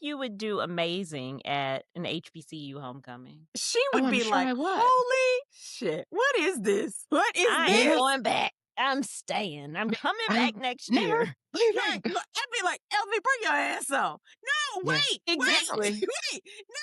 you would do amazing at an HBCU homecoming. She Oh, would I'm be sure like, I would. holy shit, what is this? What is I this? ain't going back. I'm staying. I'm coming back next Never year. leaving. Right. Look, I'd be like, LV, bring your ass on. No, Yeah, wait, exactly. wait.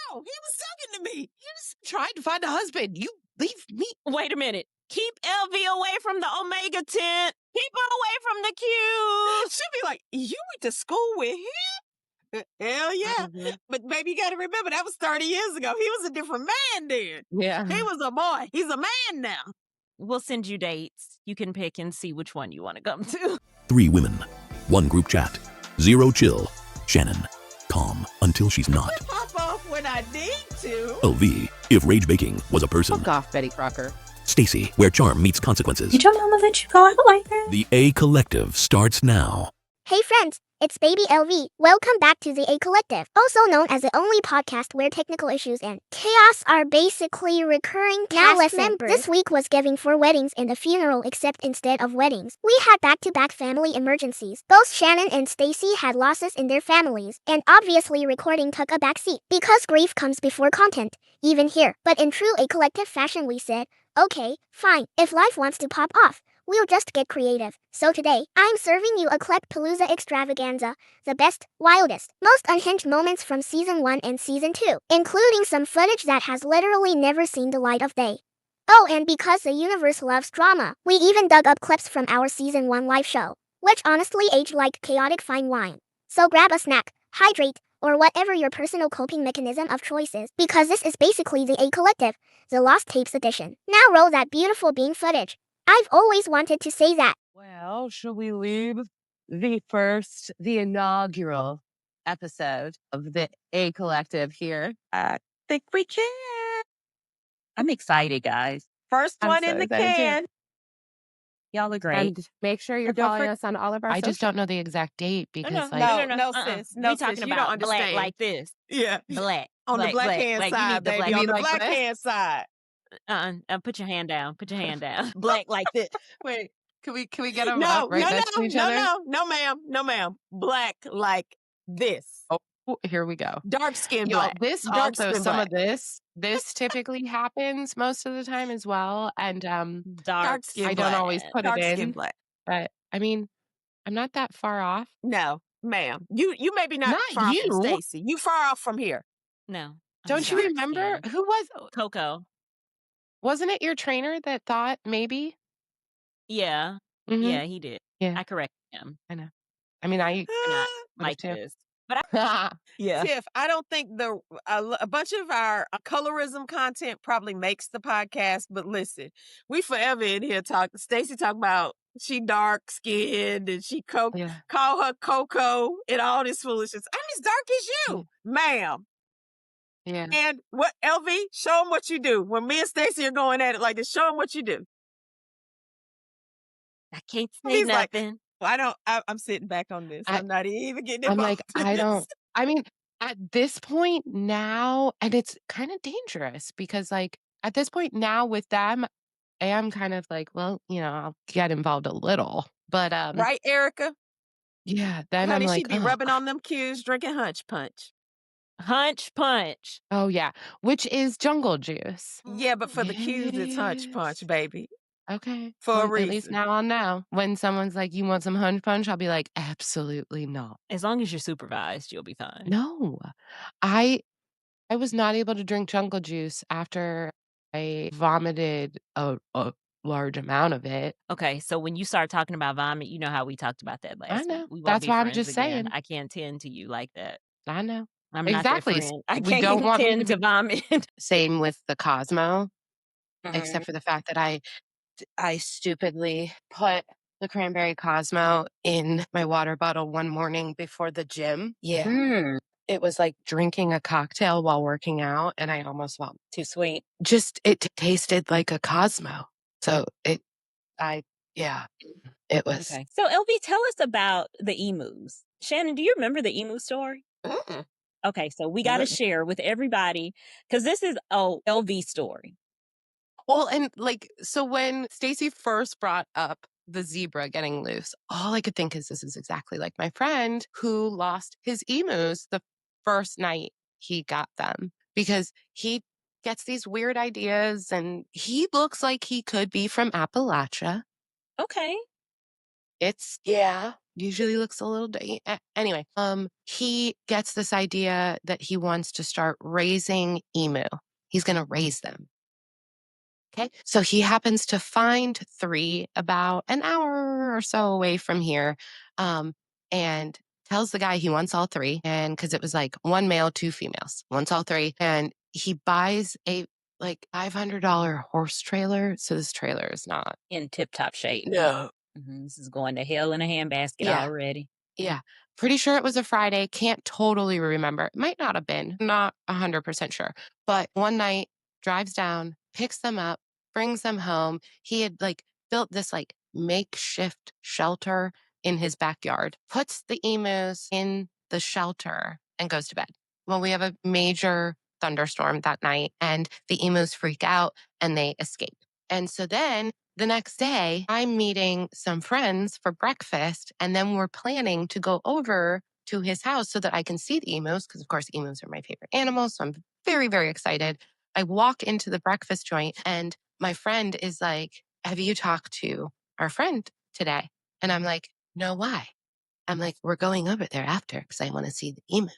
No, he was talking to me. He was Trying to find a husband. You leave me. Wait a minute. Keep LV away from the Omega tent. Keep her away from the Qs. She'd be like, you went to school with him? Hell yeah. Mhm. But baby, you got to remember, that was 30 years ago. He was a different man then. Yeah. He was a boy. He's a man now. We'll send you dates. You can pick and see which one you want to come to. 3 women, 1 group chat, 0 chill. Shannon, calm until she's not. Pop off when I need to. LV, if rage baking was a person. Fuck off, Betty Crocker. Stacy, where charm meets consequences. You told Mama that you go out like that? The A Collective starts now. Hey friends, it's Baby LV. Welcome back to the A Collective, also known as the only podcast where technical issues and chaos are basically recurring cast members. This week was giving for weddings and a funeral, except instead of weddings, we had back-to-back family emergencies. Both Shannon and Stacy had losses in their families, and obviously recording took a backseat because grief comes before content, even here. But in true A Collective fashion, we said, okay, fine, if life wants to pop off, we'll just get creative. So today, I'm serving you a Klepalooza extravaganza, the best, wildest, most unhinged moments from Season 1 and Season 2, including some footage that has literally never seen the light of day. Oh, and because the universe loves drama, we even dug up clips from our Season 1 live show, which honestly aged like chaotic fine wine. So grab a snack, hydrate, or whatever your personal coping mechanism of choice is, because this is basically the A Collective, the Lost Tapes edition. Now roll that beautiful bean footage. I've always wanted to say that. Well, should we leave the inaugural episode of the A Collective here? I think we can. I'm excited, guys. First I'm one so in the excited too. can. Y'all are great. And make sure you're And don't following for- us on all of our I just socials. don't know the exact date because, no, like, No, sis. No, we sis. talking You about don't black understand. like this. Yeah. Black. On the black hand black. You side, need the baby. black. On the like black this? hand side. Put your hand down. Put your hand down. Black like this. Wait, can we get them No, right no, next to each no, other? no, no, ma'am. Black like this. Oh, here we go. Dark skin Y'all, black. this Dark also, skin some black. of this typically happens most of the time as well. And Dark skin I don't always put Dark it skin in, black. but I mean, I'm not that far off. No, ma'am. You maybe not Not far off you. from Stacy. You far off from here. No. I'm Don't you dark remember skinned. who was? Coco? Wasn't it your trainer that thought maybe? Yeah. Mhm. Yeah, he did. Yeah. I corrected him. I know. I mean, I We're not would've like too. this. But yeah. Tiff, I don't think a bunch of our colorism content probably makes the podcast, but listen, we forever in here Stacy talk about she dark skinned and she Yeah. call her Coco and all this foolishness. I'm as dark as you, ma'am. Yeah. And what, LV, show them what you do. When me and Stacy are going at it like this, show them what you do. I can't say He's like, nothing. I'm sitting back on this. I'm not even getting I'm involved. like, I don't. I mean, at this point now, and it's kind of dangerous because, like, at this point now with them, I am kind of like, well, I'll get involved a little, but Right, Erica? yeah. Then Honey, I'm like, she'd be rubbing on them cues, drinking hunch punch. Hunch punch. oh yeah, which is jungle juice. Yeah, but for the cues, it's hunch Yes. punch, baby. Okay, For a well, reason. at least now I'll know. When someone's like, "You want some hunch punch?" I'll be like, "Absolutely not." As long as you're supervised, you'll be fine. No, I was not able to drink jungle juice after I vomited a large amount of it. Okay, so when you start talking about vomit, you know how we talked about that last know. week. We won't That's be why I'm friends just again. saying. I can't tend to you like that. I know. I'm Exactly. not that friend. I We can't don't want me tend to to vomit. Same with the Cosmo, Mm-hmm. except for the fact that I stupidly put the cranberry Cosmo in my water bottle one morning before the gym. Yeah. It was like drinking a cocktail while working out, and I almost vomited. Too sweet. Just, it tasted like a Cosmo. So it was. Okay. So LV, tell us about the Emus. Shannon, do you remember the Emu story? Mm-mm. Okay, so we got to share with everybody because this is a LV story. Well, and like, so when Stacy first brought up the zebra getting loose, all I could think is this is exactly like my friend who lost his emus the first night he got them because he gets these weird ideas and he looks like he could be from Appalachia. Okay. Usually looks a little anyway, he gets this idea that he wants to start raising emu. He's going to raise them. Okay. So he happens to find 3 about an hour or so away from here. And tells the guy he wants all 3. And cause it was like 1 male, 2 females, wants all 3. And he buys a like $500 horse trailer. So this trailer is not In tip-top shape. No. This is going to hell in a handbasket already. Yeah. Pretty sure it was a Friday. Can't totally remember. It might not have been. Not 100% sure. But one night, drives down, picks them up, brings them home. He had like built this like makeshift shelter in his backyard, puts the emus in the shelter and goes to bed. Well, we have a major thunderstorm that night and the emus freak out and they escape. And so then the next day, I'm meeting some friends for breakfast, and then we're planning to go over to his house so that I can see the emus, because of course, emus are my favorite animals. So I'm very, very excited. I walk into the breakfast joint, and my friend is like, have you talked to our friend today? And I'm like, no, why? I'm like, we're going over there after because I want to see the emus.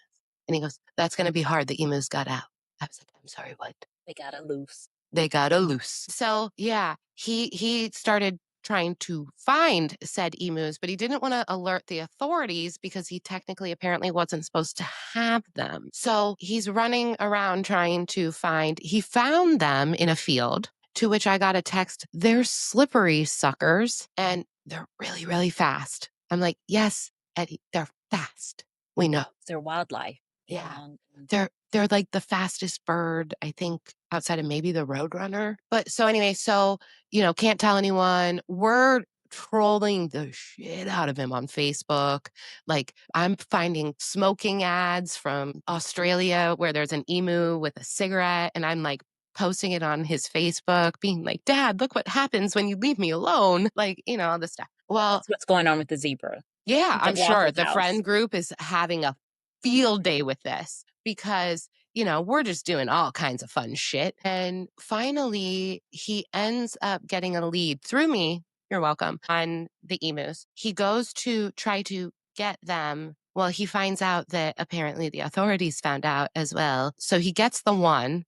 And he goes, that's going to be hard. The emus got out. I was like, I'm sorry, what? They got a loose. They got a loose. So yeah, he started trying to find said emus, but he didn't want to alert the authorities because he technically apparently wasn't supposed to have them. So he's running around trying to he found them in a field, to which I got a text, they're slippery suckers and they're really, really fast. I'm like, yes, Eddie, they're fast. We know. They're wildlife. Yeah. They're like the fastest bird, I think, outside of maybe the roadrunner. But so anyway, can't tell anyone. We're trolling the shit out of him on Facebook. Like I'm finding smoking ads from Australia where there's an emu with a cigarette and I'm like posting it on his Facebook, being like, Dad, look what happens when you leave me alone. Like, all this stuff. Well, that's what's going on with the zebra. Yeah, I'm sure the friend group is having a field day with this because, we're just doing all kinds of fun shit. And finally, he ends up getting a lead through me. You're welcome. On the emus. He goes to try to get them. Well, he finds out that apparently the authorities found out as well. So he gets the one.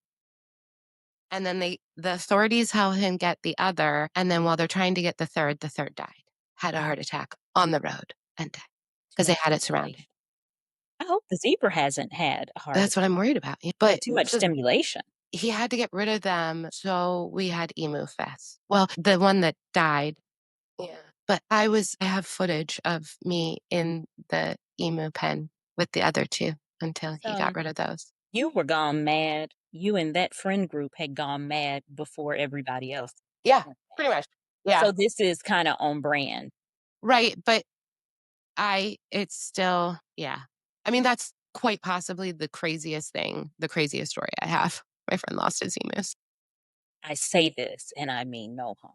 And then the authorities help him get the other. And then while they're trying to get the third died. Had a heart attack on the road and died because they had it surrounded. I hope the zebra hasn't had a heart. That's what I'm worried about. But too much stimulation. He had to get rid of them, so we had Emu Fest. Well, the one that died. Yeah. But I have footage of me in the emu pen with the other 2 until he got rid of those. You were gone mad. You and that friend group had gone mad before everybody else. Yeah, pretty much. Yeah. So this is kind of on brand. Right. But it's still, yeah. I mean, that's quite possibly the craziest story I have. My friend lost his emus. I say this, and I mean no harm.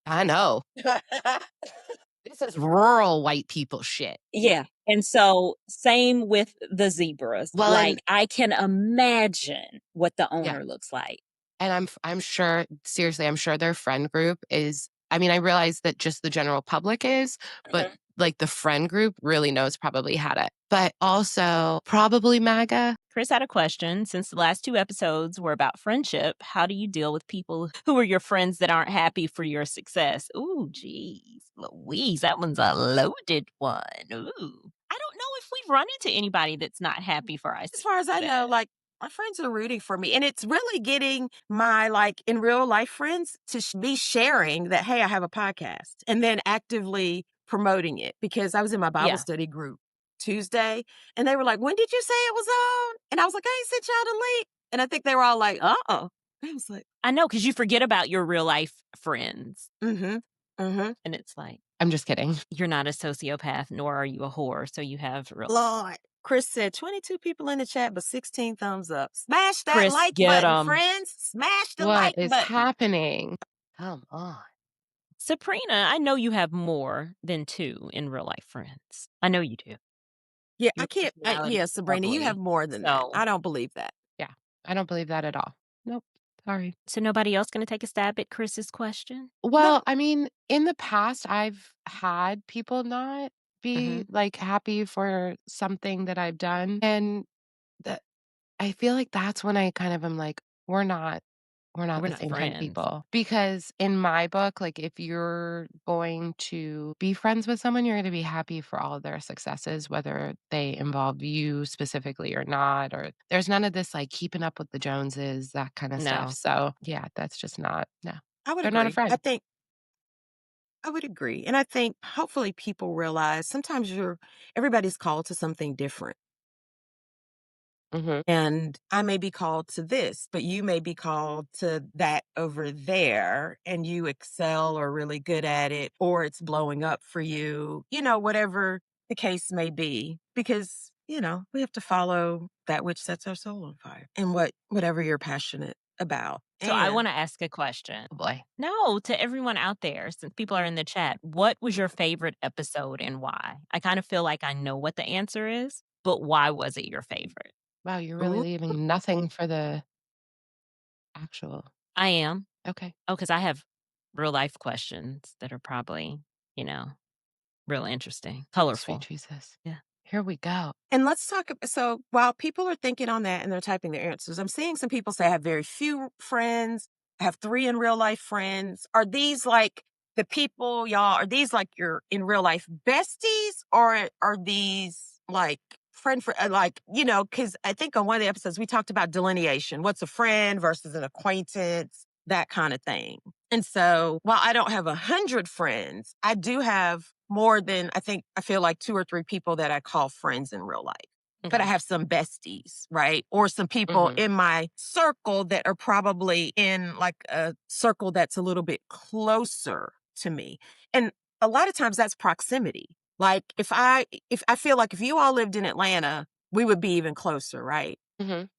I know. This is rural white people shit. Yeah. And so same with the zebras. Well, I can imagine what the owner looks like. And I'm sure, seriously, I'm sure their friend group is, I realize that just the general public is, but like the friend group really knows probably had it. But also probably MAGA. Chris had a question. Since the last 2 episodes were about friendship, how do you deal with people who are your friends that aren't happy for your success? Ooh, geez, Louise, that one's a loaded one. Ooh. I don't know if we've run into anybody that's not happy for us. As far as I know, my friends are rooting for me. And it's really getting my, in real life friends to be sharing that, hey, I have a podcast, and then actively promoting it, because I was in my Bible study group Tuesday and they were like, when did you say it was on? And I was like, I ain't sent y'all the link. And I think they were all like, I was like, I know, because you forget about your real life friends. And it's like, I'm just kidding. You're not a sociopath, nor are you a whore. So you have real. Lord. Chris said 22 people in the chat, but 16 thumbs up. Smash that like button, friends. Smash the like button. What is happening? Come on. Sabrina, I know you have more than 2 in real life friends. I know you do. Yeah, your I can't. personality Yeah, is Sabrina, you have lovely. more than that. So I don't believe that. Yeah. I don't believe that at all. Nope. Sorry. so nobody else gonna take a stab at Chris's question? Well, No. I mean, in the past, I've had people not be Mhm. like happy for something that I've done. And that I feel like that's when I kind of am like, we're not We're the not same kind of friends. people. Because in my book, like if you're going to be friends with someone, you're going to be happy for all of their successes, whether they involve you specifically or not. Or there's none of this like keeping up with the Joneses, that kind of stuff. No. So yeah, that's just not, no, I would they're not a agree. friend. I would agree. And I think hopefully people realize sometimes everybody's called to something different. Hmm. And I may be called to this, but you may be called to that over there, and you excel or really good at it, or it's blowing up for you, whatever the case may be. Because, we have to follow that which sets our soul on fire and whatever you're passionate about. So I And wanna ask a question. Oh boy. No, to everyone out there, since people are in the chat, what was your favorite episode and why? I kind of feel like I know what the answer is, but why was it your favorite? Wow, you're really ooh, leaving nothing for the actual. I am. Okay. Oh, because I have real life questions that are probably, you know, real interesting, Sweet colorful. Jesus. Yeah. Here we go. and let's talk. So while people are thinking on that and they're typing their answers, I'm seeing some people say I have very few friends. I have 3 in real life friends. Are these like the people, y'all? Are these like your in real life besties, or are these like friend for like Because I think on one of the episodes we talked about delineation. What's a friend versus an acquaintance, that kind of thing. And so while I don't have 100 friends, I do have more than I feel like 2 or 3 people that I call friends in real life. But I Okay. have some besties, right? Or some people Mhm. in my circle that are probably in like a circle that's a little bit closer to me. And a lot of times that's proximity. Like if I feel like if you all lived in Atlanta, we would be even closer, right? Mhm.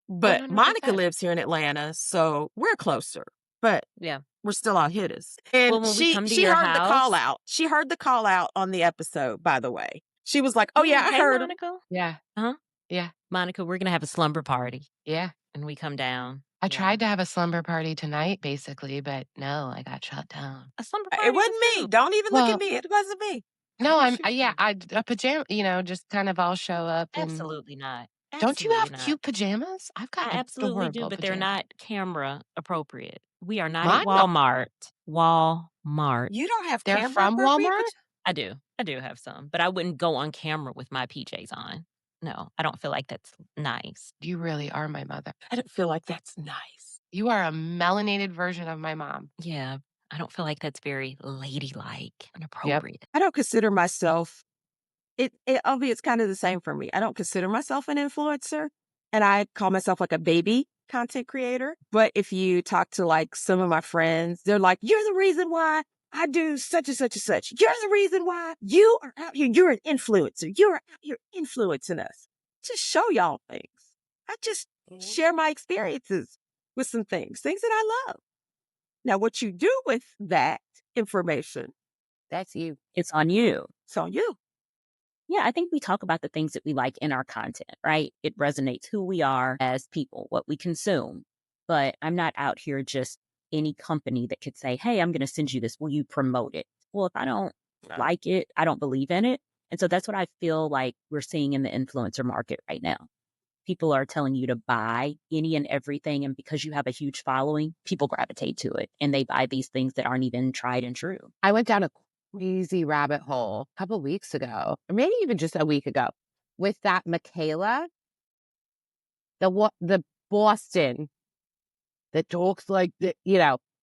But Monica 100%. lives here in Atlanta, so we're closer. But Yeah. we're still out hitters. And Well, when we she come to she your heard the call house, out. She heard the call out on the episode, by the way. She was like, "Oh yeah. yeah, I Hey, heard him." Monica. Yeah. Huh? Yeah. Monica, we're gonna have a slumber party, Yeah. and we come down. I Yeah. tried to have a slumber party tonight, basically, but no, I got shut down. A slumber It party with wasn't me. who? Don't even look at Well, me. It wasn't me. no, Oh, I'm shoot. yeah, I a pajama, just kind of all show up and Absolutely not. don't you Absolutely have not. cute pajamas? I've got I absolutely do, adorable but they're pajamas. not camera appropriate. We are not at Mine are. Walmart. Walmart. You don't have They're camera from appropriate Walmart? I do. I do have some, but I wouldn't go on camera with my PJs on. No, I don't feel like that's nice. You really are my mother. I don't feel like that's nice. You are a melanated version of my mom. Yeah, I don't feel like that's very ladylike and Yep. appropriate. I don't consider myself it's kind of the same for me. I don't consider myself an influencer, and I call myself like a baby content creator. But if you talk to like some of my friends, they're like, "You're the reason why I do such and such and such. You're the reason why you are out here. You're an influencer. You're out here influencing us. Just show y'all things. I just share my experiences with some things that I love. Now, what you do with that information, that's you. It's on you. It's on you. Yeah, I think we talk about the things that we like in our content, right? It resonates who we are as people, what we consume. But I'm not out here just any company that could say, hey, I'm going to send you this. Will you promote it? Well, if I don't like it, I don't believe in it. And so that's what I feel like we're seeing in the influencer market right now. People are telling you to buy any and everything. And because you have a huge following, people gravitate to it and they buy these things that aren't even tried and true. I went down a crazy rabbit hole a couple weeks ago, or maybe even just a week ago, with that Michaela, the Boston that talks like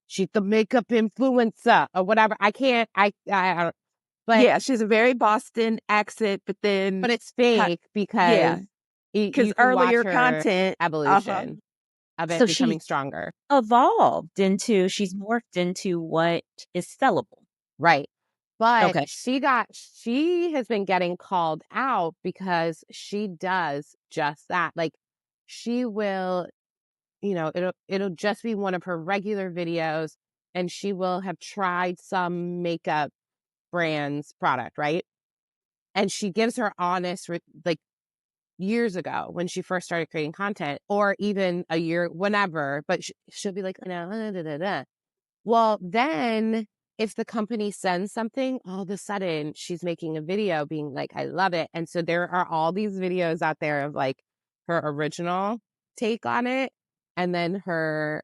she's the makeup influencer or whatever. I can't. I don't. But Yeah, she's a very Boston accent, but it's fake because you can watch earlier her content evolution of it So becoming she's stronger. she's morphed into what is sellable. Right. But Okay. she has been getting called out because she does just that. Like she will, it'll just be one of her regular videos and she will have tried some makeup brand's product, right? And she gives her honest, like years ago when she first started creating content, or even a year, whenever, but she'll be like, no, da, da, da. Well, then if the company sends something, all of a sudden she's making a video being like, I love it. And so there are all these videos out there of like her original take on it and then her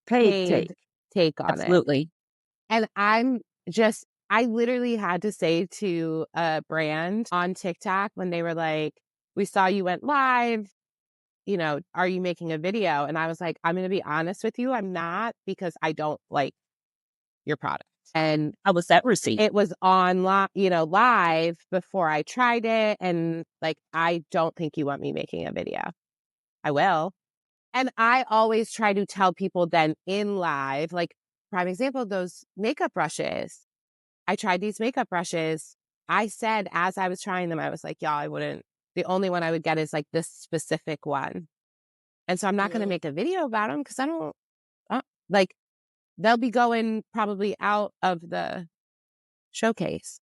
paid take on it. Absolutely. And I literally had to say to a brand on TikTok when they were like, we saw you went live, you know, are you making a video? And I was like, I'm going to be honest with you. I'm not, because I don't like your product. And how was that received? It was on, live before I tried it. And like, I don't think you want me making a video. I will. And I always try to tell people then in live, like prime example, those makeup brushes. I tried these makeup brushes. I said, as I was trying them, I was like, the only one I would get is like this specific one. And so I'm not going to make a video about them because I don't, like, they'll be going probably out of the showcase.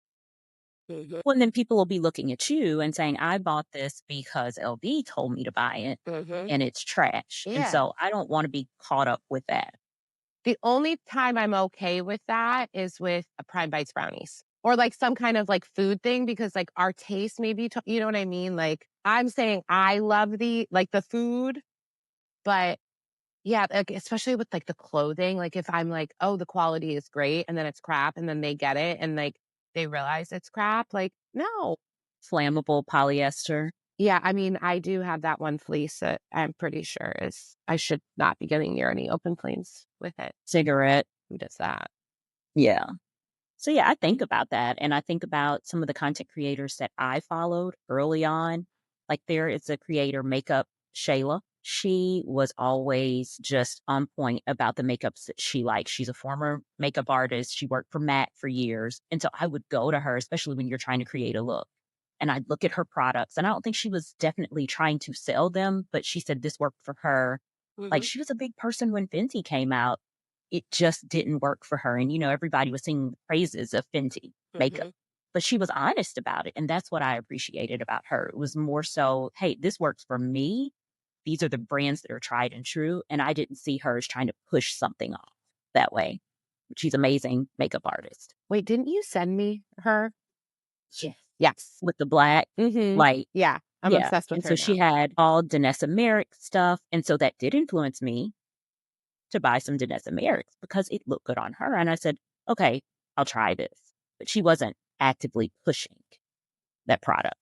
Well, and then people will be looking at you and saying, I bought this because LV told me to buy it and it's trash. And so I don't want to be caught up with that. The only time I'm okay with that is with a Prime Bites brownies or like some kind of like food thing, because like our taste maybe, you know what I mean? Like I'm saying I love the food, but yeah, like, especially with like the clothing, like if I'm like, oh, the quality is great and then it's crap and then they get it and like they realize it's crap, like no. Flammable polyester. Yeah, I mean, I do have that one fleece that I'm pretty sure I should not be getting near any open flames with it. Cigarette. Who does that? Yeah. So yeah, I think about that. And I think about some of the content creators that I followed early on. Like there is a creator, Makeup Shayla. She was always just on point about the makeups that she likes. She's a former makeup artist. She worked for MAC for years. And so I would go to her, especially when you're trying to create a look. And I'd look at her products. And I don't think she was definitely trying to sell them, but she said this worked for her. Like she was a big person when Fenty came out. It just didn't work for her. And, everybody was singing the praises of Fenty makeup, but she was honest about it. And that's what I appreciated about her. It was more so, hey, this works for me. These are the brands that are tried and true. And I didn't see her as trying to push something off that way. She's amazing makeup artist. Wait, didn't you send me her? Yes. With the black light. Yeah. I'm obsessed with and her. So she had all Danessa Merrick stuff. And so that did influence me to buy some Danessa Merrick's because it looked good on her. And I said, okay, I'll try this. But she wasn't actively pushing that product.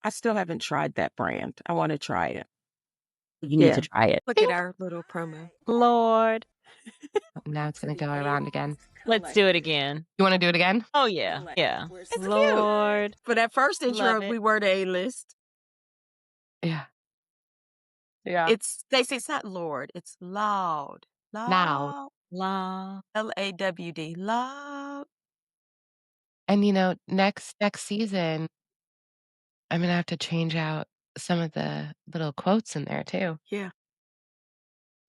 I still haven't tried that brand. I want to try it. You need to try it. Look at our little promo. Lord. Now it's going to go around again. Let's do it again. You want to do it again? Oh, yeah. Yeah. It's Lord. cute. For that first intro, Love it. we were the A-list. Yeah. Yeah. Stacey, it's not Lord. It's loud. Loud. Love. Lawd. Loud. And next season, I'm going to have to change out some of the little quotes in there too. Yeah.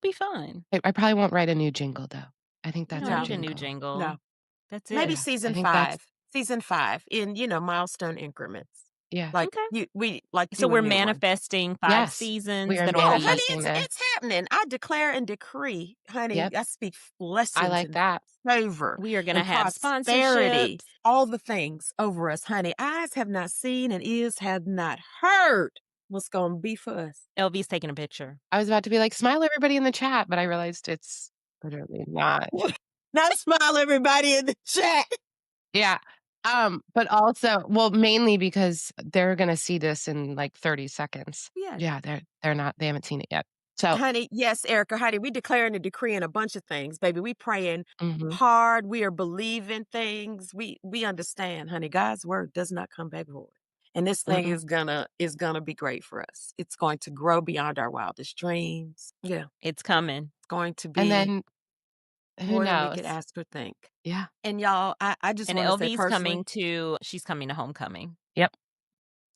Be fun. I probably won't write a new jingle though. I think You that's don't our need a jingle. new jingle. No. That's it. Maybe Yeah, season I think 5. Season 5 in, milestone increments. Yeah. Like Okay. you So a we're new one. manifesting 5 Yes, seasons we are that'll Oh, be honey, manifesting it's happening. I declare and decree, honey. Yep. I speak blessings I like and that. favor we are going to and have prosperity, sponsorships. all the things over us, honey. Eyes have not seen and ears have not heard what's going to be for us. LV's taking a picture. I was about to be like, smile everybody in the chat, but I realized it's literally not. Not smile, everybody in the chat. Yeah. But also, well, mainly because they're gonna see this in like 30 seconds. Yeah. Yeah, they haven't seen it yet. So Honey, yes, Erica, honey, we declaring and decreeing a bunch of things, baby. We praying mhm. hard. We are believing things. We understand, honey. God's word does not come back void. And this thing is gonna be great for us. It's going to grow beyond our wildest dreams. Yeah. It's coming. It's going to be And then who more than we knows? could ask or think. Yeah. And y'all, I just And want to say LV's personally, she's coming to homecoming. Yep.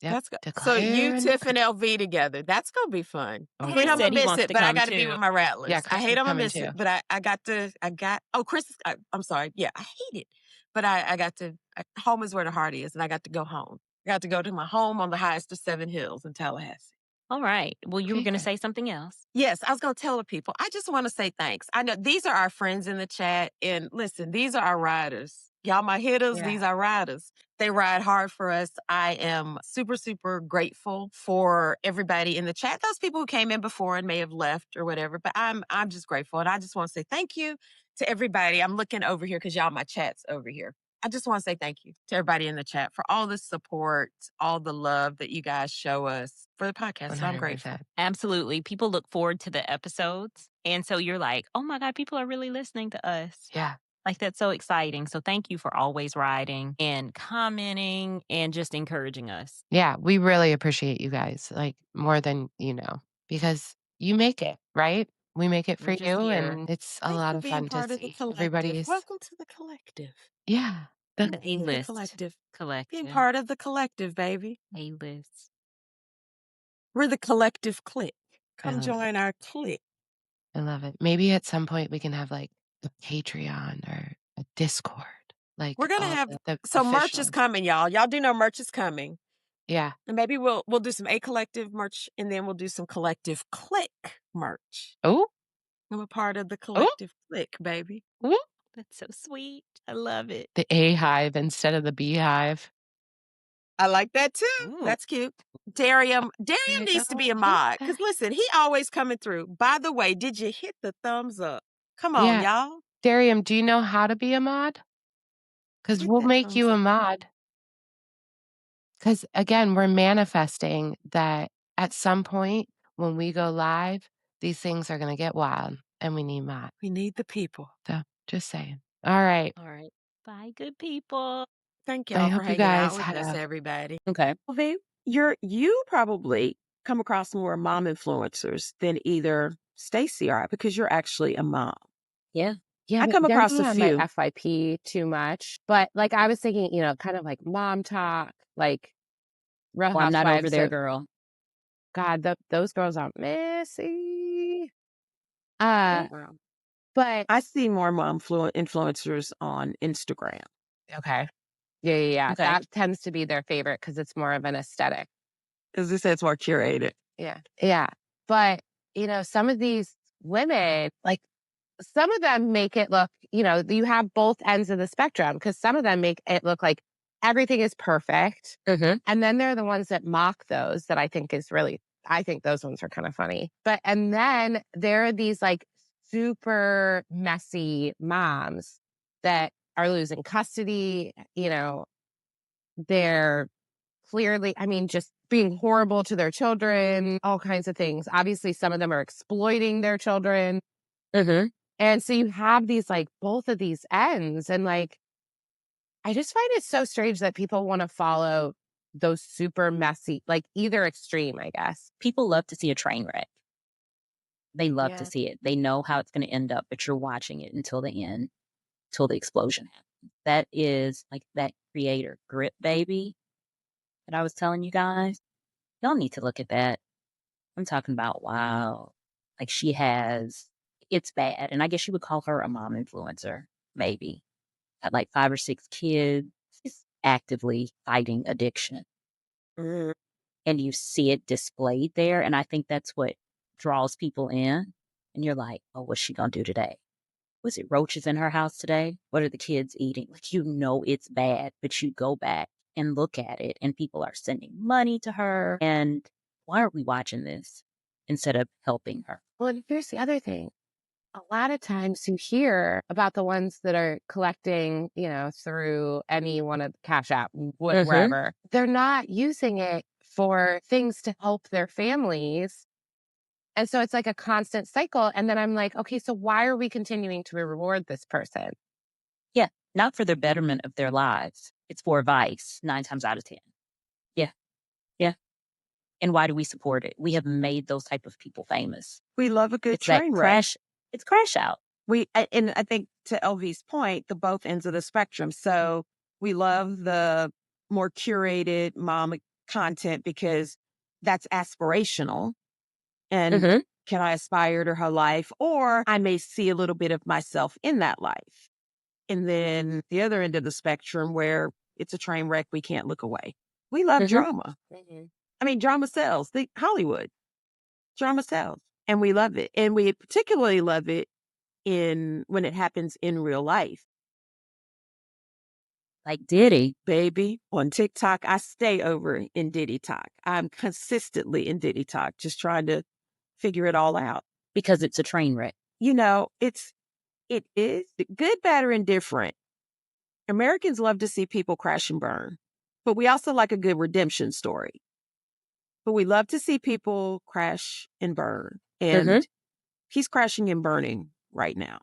that's good. So Declare you, and Tiff, and LV together, that's gonna be fun. Oh, I Chris hate I'm said gonna he miss wants it, to but I come got to be too. with my rattlers. Yeah, I Chris hate is I'm gonna coming miss too. it, but I got. Oh, Chris, I'm sorry. Yeah, I hate it, but I got to. Home is where the heart is, and I got to go home. I got to go to my home on the highest of 7 hills in Tallahassee. All right. Well, you were going to say something else. Yes, I was going to tell the people. I just want to say thanks. I know these are our friends in the chat. And listen, these are our riders. Y'all, my hitters, these are riders. They ride hard for us. I am super, super grateful for everybody in the chat. Those people who came in before and may have left or whatever. But I'm just grateful. And I just want to say thank you to everybody. I'm looking over here because y'all, my chat's over here. I just want to say thank you to everybody in the chat for all the support, all the love that you guys show us for the podcast. So I'm grateful. Absolutely. People look forward to the episodes. And so you're like, oh my God, people are really listening to us. Yeah. Like, that's so exciting. So thank you for always writing and commenting and just encouraging us. Yeah, we really appreciate you guys, like, more than you know, because you make it, right? We make it for We're just you, here. and it's a Thanks lot for of being fun to part of the see. collective. Everybody's Welcome to the collective. yeah, The The A-list collective. collective. Being part of the collective, baby. A-list. We're the collective clique. I Come love join our clique. I love it. Maybe at some point we can have, like, a Patreon or a Discord, like, We're gonna all have the so merch is official coming, y'all. Y'all do know merch is coming. Yeah. And maybe we'll do some A collective merch and then we'll do some collective clique merch. Oh, I'm a part of the oh, collective clique, baby. ooh. That's so sweet. I love it. The A hive instead of the beehive. I like that too. Ooh. That's cute. Darium I needs to be a don't mod. hate Because that. listen, he always coming through. By the way, did you hit the thumbs up? Come on, Yeah. y'all. Darium, do you know how to be a mod? Because Hit we'll that make thumbs you a up. mod. Because again, we're manifesting that at some point when we go live, these things are going to get wild and we need mods. We need the people. So just saying. All right. All right. Bye, good people. Thank I y'all for hope you hanging out guys with us, have. everybody. Okay. V, you probably come across more mom influencers than either Stacy or I because you're actually a mom. Yeah. I but come they're across a not on my few. FYP too much. But like I was thinking, kind of like mom-Tok, like Real Oh, I'm not over Housewives there, of girl. God, those girls are messy. Wow. But I see more mom influencers on Instagram. okay. Yeah. Okay. That tends to be their favorite because it's more of an aesthetic. As I said, it's more curated. Yeah. But, some of these women, like some of them make it look, you have both ends of the spectrum because some of them make it look like everything is perfect. Mm-hmm. And then they're the ones that mock those that I think those ones are kind of funny. And then there are these like super messy moms that are losing custody, they're clearly, just being horrible to their children, all kinds of things. Obviously, some of them are exploiting their children. Mm-hmm. And so you have these like both of these ends. And like, I just find it so strange that people want to follow those super messy, like either extreme, I guess. People love to see a train wreck. They love to Yeah. see it. They know how it's going to end up, but you're watching it until the end, till the explosion happens. That is like that creator, Grip Baby, that I was telling you guys. Y'all need to look at that. I'm talking about, wow. Like it's bad. And I guess you would call her a mom influencer, maybe. Had like 5 or 6 kids. She's actively fighting addiction. Mm. And you see it displayed there. And I think that's what draws people in. And you're like, oh, what's she going to do today? Was it roaches in her house today? What are the kids eating? Like, it's bad, but you go back and look at it and people are sending money to her. And why aren't we watching this instead of helping her? Well, and here's the other thing. A lot of times you hear about the ones that are collecting, through any one of the Cash App, wherever. They're not using it for things to help their families. And so it's like a constant cycle. And then I'm like, okay, so why are we continuing to reward this person? Yeah, not for the betterment of their lives. It's for vice, 9 times out of 10. Yeah. And why do we support it? We have made those type of people famous. We love a good It's that train wreck. It's crash out. And I think to LV's point, the both ends of the spectrum. So we love the more curated mom content because that's aspirational. And can I aspire to her life? Or I may see a little bit of myself in that life. And then the other end of the spectrum where it's a train wreck, we can't look away. We love Mhm. drama. Mhm. I mean, drama sells. Hollywood, drama sells. And we love it. And we particularly love it when it happens in real life. Like Diddy. Baby, on TikTok, I stay over in Diddy Talk. I'm consistently in Diddy Talk, just trying to figure it all out. Because it's a train wreck. You know, it is good, bad, or indifferent. Americans love to see people crash and burn, but we also like a good redemption story. But we love to see people crash and burn. And Mhm. he's crashing and burning right now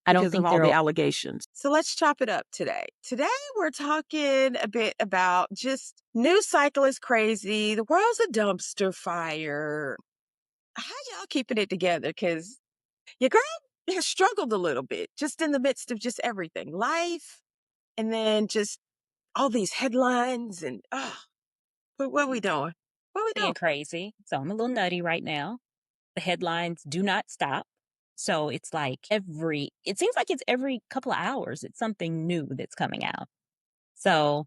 I don't because of think all the they're allegations. So let's chop it up today. Today, we're talking a bit about just news cycle is crazy. The world's a dumpster fire. How y'all keeping it together? Because your girl has struggled a little bit just in the midst of just everything, life, and then just all these headlines and, what are we doing? What are we being doing? crazy. So I'm a little nutty right now. The headlines do not stop. So it's like it seems like it's every couple of hours, it's something new that's coming out. So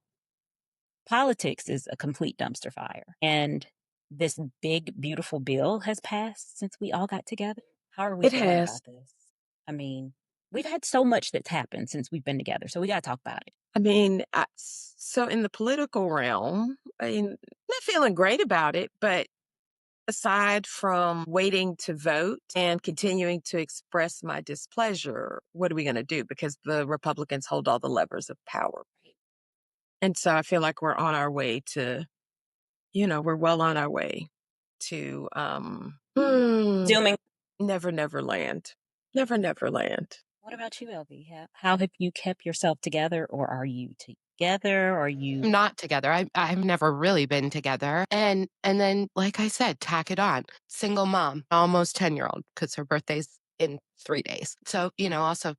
politics is a complete dumpster fire. And this big, beautiful bill has passed since we all got together. How are we It feeling has. about this? I mean, we've had so much that's happened since we've been together. So we got to talk about it. I mean, so in the political realm, I mean, not feeling great about it, but aside from waiting to vote and continuing to express my displeasure, what are we going to do? Because the Republicans hold all the levers of power. And so I feel like we're on our way to, we're well on our way to Zooming. Never, never land. Never, never land. What about you, LB? How have you kept yourself together, or are you together? Or are you Not together. I've never really been together. And then, like I said, tack it on. Single mom, almost 10-year-old, because her birthday's in 3 days. So, also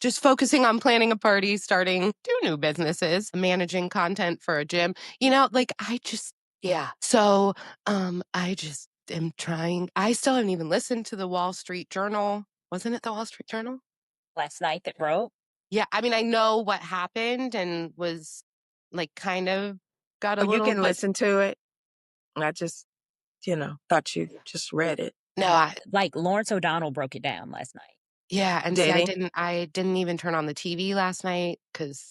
just focusing on planning a party, starting 2 new businesses, managing content for a gym. Yeah. So I just am trying. I still haven't even listened to the Wall Street Journal. Wasn't it the Wall Street Journal? last night that broke? Yeah, I mean, I know what happened and was like kind of got a Oh, you little, can but listen to it. I just, thought you just read it. no, Like Lawrence O'Donnell broke it down last night. yeah, and see, Did he? I didn't even turn on the TV last night because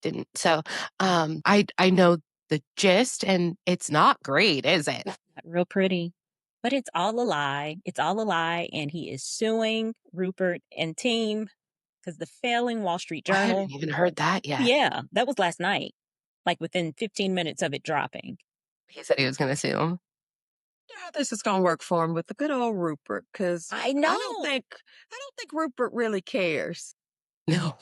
didn't. So, I know the gist, and it's not great, is it? Not real pretty. But it's all a lie. It's all a lie. And he is suing Rupert and team because the failing Wall Street I Journal. haven't even heard that yet. Yeah, that was last night, like within 15 minutes of it dropping. He said he was going to sue him. How this is gonna work for him with the good old Rupert, because I know. I don't think Rupert really cares. No,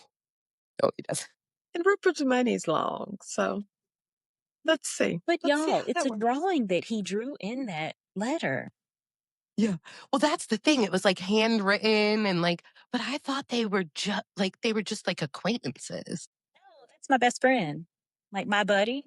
he doesn't. And Rupert's money's long, so let's see. But Let's see y'all, how it's that a works. drawing that he drew in that letter. Yeah. Well, that's the thing. It was like handwritten and like, but I thought they were just like acquaintances. No, that's my best friend. Like my buddy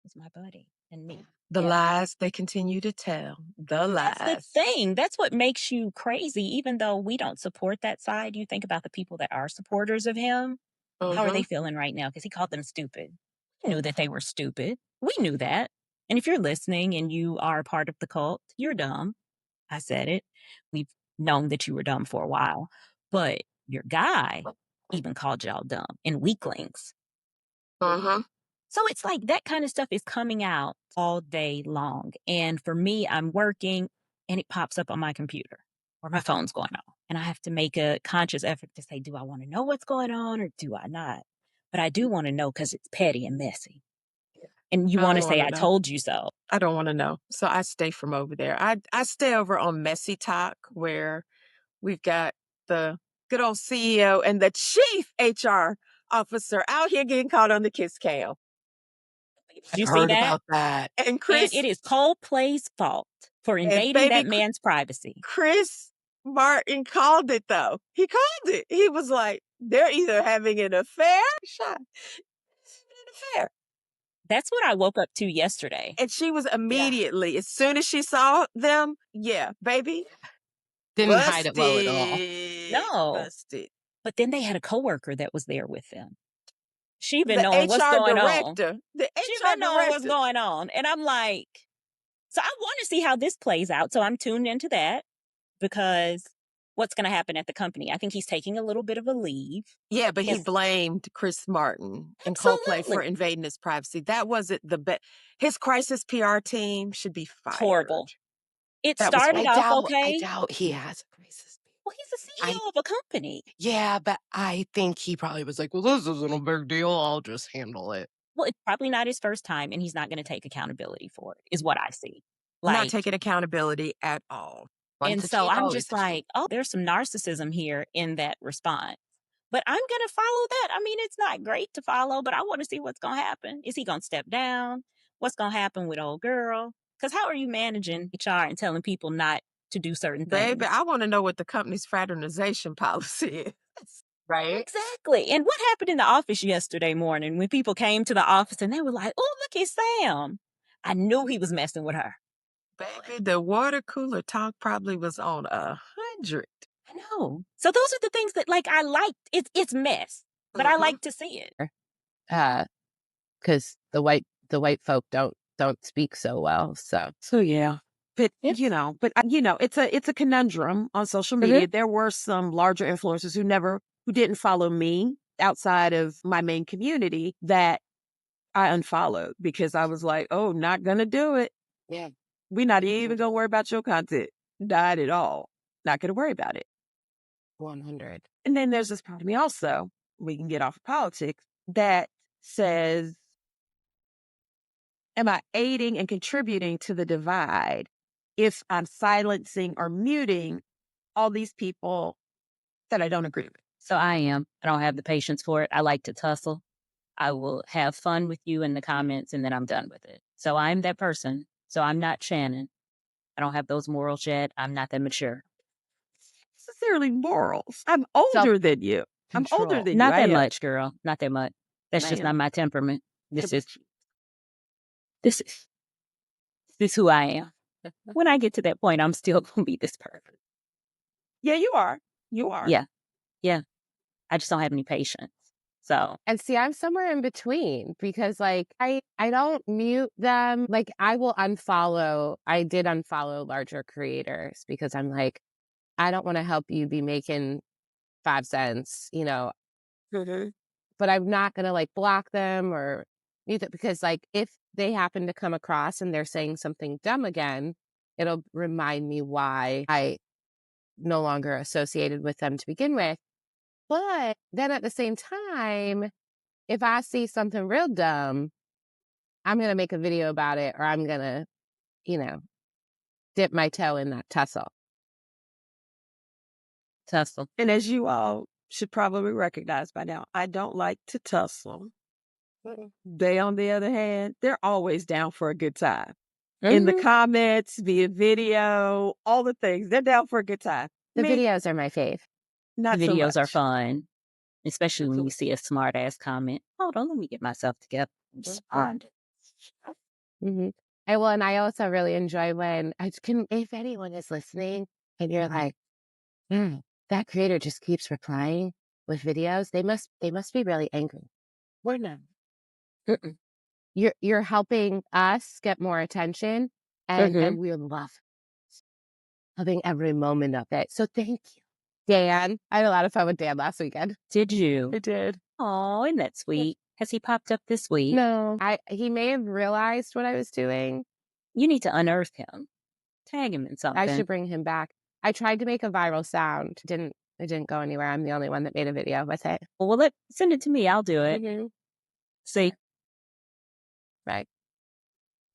is my buddy and me. The Yeah. lies they continue to tell. The lies. That's the thing. That's what makes you crazy. Even though we don't support that side, you think about the people that are supporters of him. How are they feeling right now? Because he called them stupid. We knew that they were stupid. We knew that. And if you're listening and you are a part of the cult, you're dumb. I said it. We've known that you were dumb for a while. But your guy even called y'all dumb and weaklings. So it's like that kind of stuff is coming out all day long. And for me, I'm working and it pops up on my computer or my phone's going on. And I have to make a conscious effort to say, do I want to know what's going on or do I not? But I do want to know because it's petty and messy. And you I want to don't say, wanna I know. told you so. I don't want to know. So I stay from over there. I stay over on Messy Talk, where we've got the good old CEO and the chief HR officer out here getting caught on the kiss cam. Did you see Heard that? about that. And And Chris it is Coldplay's fault for invading that man's privacy. Chris Martin called it, though. He called it. He was like, they're either having an affair. Shot. An affair. That's what I woke up to yesterday. And she was immediately, as soon as she saw them, yeah, baby. Didn't hide it well at all. No. Busted. But then they had a coworker that was there with them. She been The knowing what's HR going on. director. The She HR been knowing what's director. going on. And I'm like, so I want to see how this plays out. So I'm tuned into that because what's going to happen at the company? I think he's taking a little bit of a leave. Yeah, but he Yes. blamed Chris Martin and Coldplay for Absolutely. invading his privacy. That wasn't the best. His crisis PR team should be fired. Horrible. It That was started off I okay. doubt he has a crisis. Well, he's the CEO of a company. Yeah, but I think he probably was like, well, this isn't a big deal. I'll just handle it. Well, it's probably not his first time, and he's not going to take accountability for it, is what I see. Not taking accountability at all. And so I'm just like, oh, there's some narcissism here in that response. But I'm going to follow that. I mean, it's not great to follow, but I want to see what's going to happen. Is he going to step down? What's going to happen with old girl? Because how are you managing HR and telling people not to do certain things? Baby, I want to know what the company's fraternization policy is. Right? Exactly. And what happened in the office yesterday morning when people came to the office and they were like, oh, look at Sam. I knew he was messing with her. Baby, the water cooler talk probably was on 100. I know. So those are the things that like I liked. It's mess, but I like to see it. Because the white folk don't speak so well. So yeah. But it's a conundrum on social media. There were some larger influencers who didn't follow me outside of my main community that I unfollowed because I was like, oh, not gonna do it. Yeah. We're not even gonna worry about your content. Not at all. Not gonna worry about it. 100. And then there's this part of me also, we can get off of politics, that says, am I aiding and contributing to the divide if I'm silencing or muting all these people that I don't agree with? So I am. I don't have the patience for it. I like to tussle. I will have fun with you in the comments and then I'm done with it. So I'm that person. So I'm not Shannon. I don't have those morals yet. I'm not that mature. Necessarily morals. I'm older than you. I'm older than you. Not that much, girl. Not that much. That's just not my temperament. This is who I am. When I get to that point, I'm still gonna be this person. Yeah, you are. You are. Yeah. Yeah. I just don't have any patience. So, and see, I'm somewhere in between because like I don't mute them. Like I will unfollow. I did unfollow larger creators because I'm like, I don't want to help you be making 5 cents, but I'm not going to like block them or mute it because like if they happen to come across and they're saying something dumb again, it'll remind me why I no longer associated with them to begin with. But then at the same time, if I see something real dumb, I'm going to make a video about it or I'm going to, dip my toe in that tussle. And as you all should probably recognize by now, I don't like to tussle. They, on the other hand, they're always down for a good time. In the comments, via video, all the things. They're down for a good time. The videos are my fave. Not the so videos much. are fun, especially when you see a smart ass comment. Hold on, let me get myself together. Respond. And I also really enjoy when if anyone is listening and you're like, that creator just keeps replying with videos, they must be really angry. We're not. You're helping us get more attention, and we love loving every moment of it. So thank you, Dan. I had a lot of fun with Dan last weekend. Did you? I did. Oh, isn't that sweet? Has he popped up this week? No, he may have realized what I was doing. You need to unearth him. Tag him in something. I should bring him back. I tried to make a viral sound. It didn't go anywhere. I'm the only one that made a video with it. Well, send it to me. I'll do it. See? Right.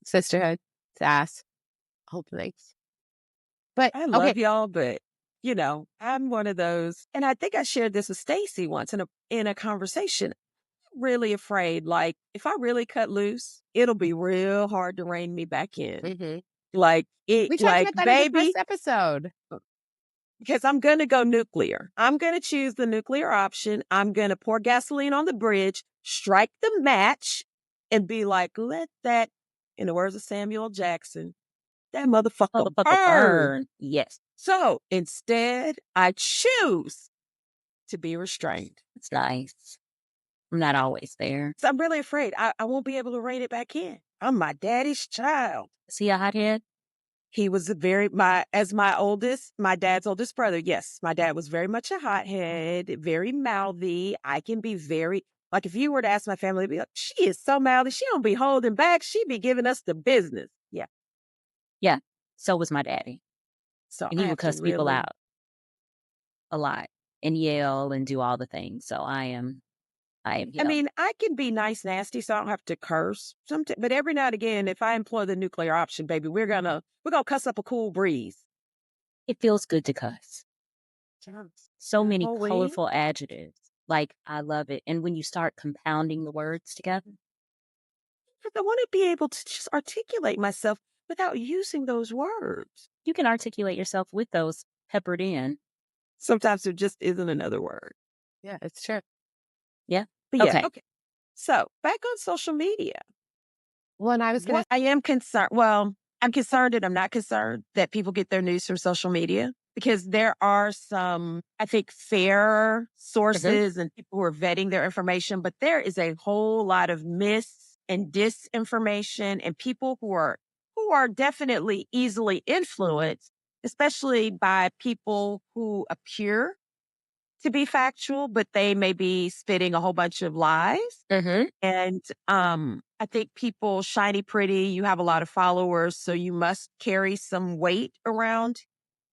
Sisterhood. Sass. Hopefully. But I love y'all, but I'm one of those, and I think I shared this with Stacy once in a conversation. I'm really afraid, like, if I really cut loose, it'll be real hard to rein me back in. Like it, we talked about that in the first episode. Because I'm going to go nuclear. I'm going to choose the nuclear option. I'm going to pour gasoline on the bridge, strike the match, and be like, let that, in the words of Samuel Jackson, that motherfucker burn. Yes. So instead, I choose to be restrained. It's nice. I'm not always there. So I'm really afraid I won't be able to rein it back in. I'm my daddy's child. Is he a hothead? He was my dad's oldest brother. Yes, my dad was very much a hothead, very mouthy. I can be very, like, if you were to ask my family, they'd be like, she is so mouthy. She don't be holding back. She be giving us the business. Yeah. Yeah. So was my daddy. So And he I would have to cuss people really, out a lot and yell and do all the things. So I am I him. mean, I can be nice, nasty, so I don't have to curse. But every now and again, if I employ the nuclear option, baby, we're gonna cuss up a cool breeze. It feels good to cuss. So many Halloween? colorful adjectives. Like, I love it. And when you start compounding the words together, I want to be able to just articulate myself without using those words. you can articulate yourself with those peppered in. Sometimes there just isn't another word. Yeah, it's true. Yeah. But yeah, Okay. okay. So back on social media. Well, and I was going to. I am concerned. Well, I'm concerned and I'm not concerned that people get their news from social media, because there are some, I think, fair sources and people who are vetting their information, but there is a whole lot of mis and disinformation and people who are definitely easily influenced, especially by people who appear to be factual, but they may be spitting a whole bunch of lies. And I think people, shiny pretty, you have a lot of followers, so you must carry some weight around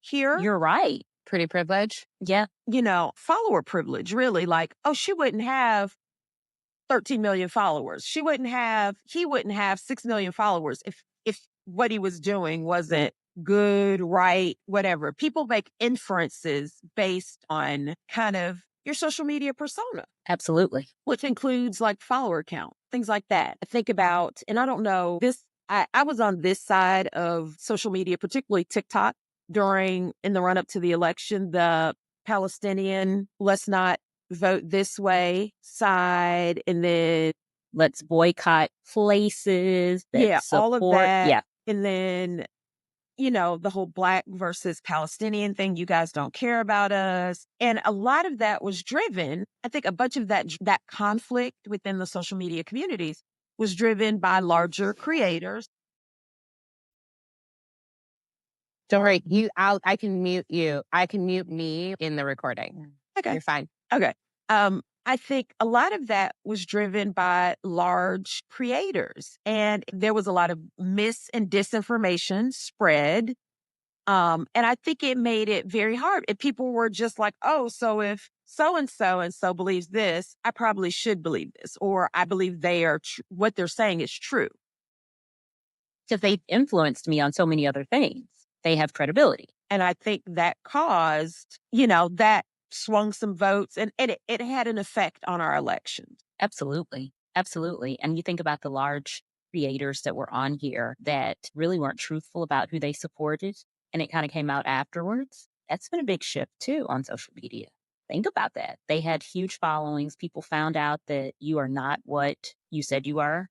here. You're right. Pretty privilege. Yeah. You know, follower privilege, really. Like, oh, she wouldn't have 13 million followers. He wouldn't have 6 million followers if what he was doing wasn't good, right, whatever. People make inferences based on kind of your social media persona. Absolutely. Which includes like follower count, things like that. I think about, and I don't know, I was on this side of social media, particularly TikTok, in the run up to the election, the Palestinian, let's not vote this way side, and then let's boycott places that support. all of that. Yeah. And then, you know, the whole Black versus Palestinian thing, you guys don't care about us. And a lot of that was driven, I think a bunch of that conflict within the social media communities was driven by larger creators. Don't worry, I can mute you. I can mute me in the recording. Okay. You're fine. Okay. I think a lot of that was driven by large creators, and there was a lot of mis and disinformation spread. And I think it made it very hard. And people were just like, oh, so if so and so believes this, I probably should believe this, or I believe what they're saying is true. Because they've influenced me on so many other things. They have credibility. And I think that caused, that swung some votes, and it had an effect on our elections. Absolutely. Absolutely. And you think about the large creators that were on here that really weren't truthful about who they supported, and it kind of came out afterwards. That's been a big shift too on social media. Think about that. They had huge followings. People found out that you are not what you said you are,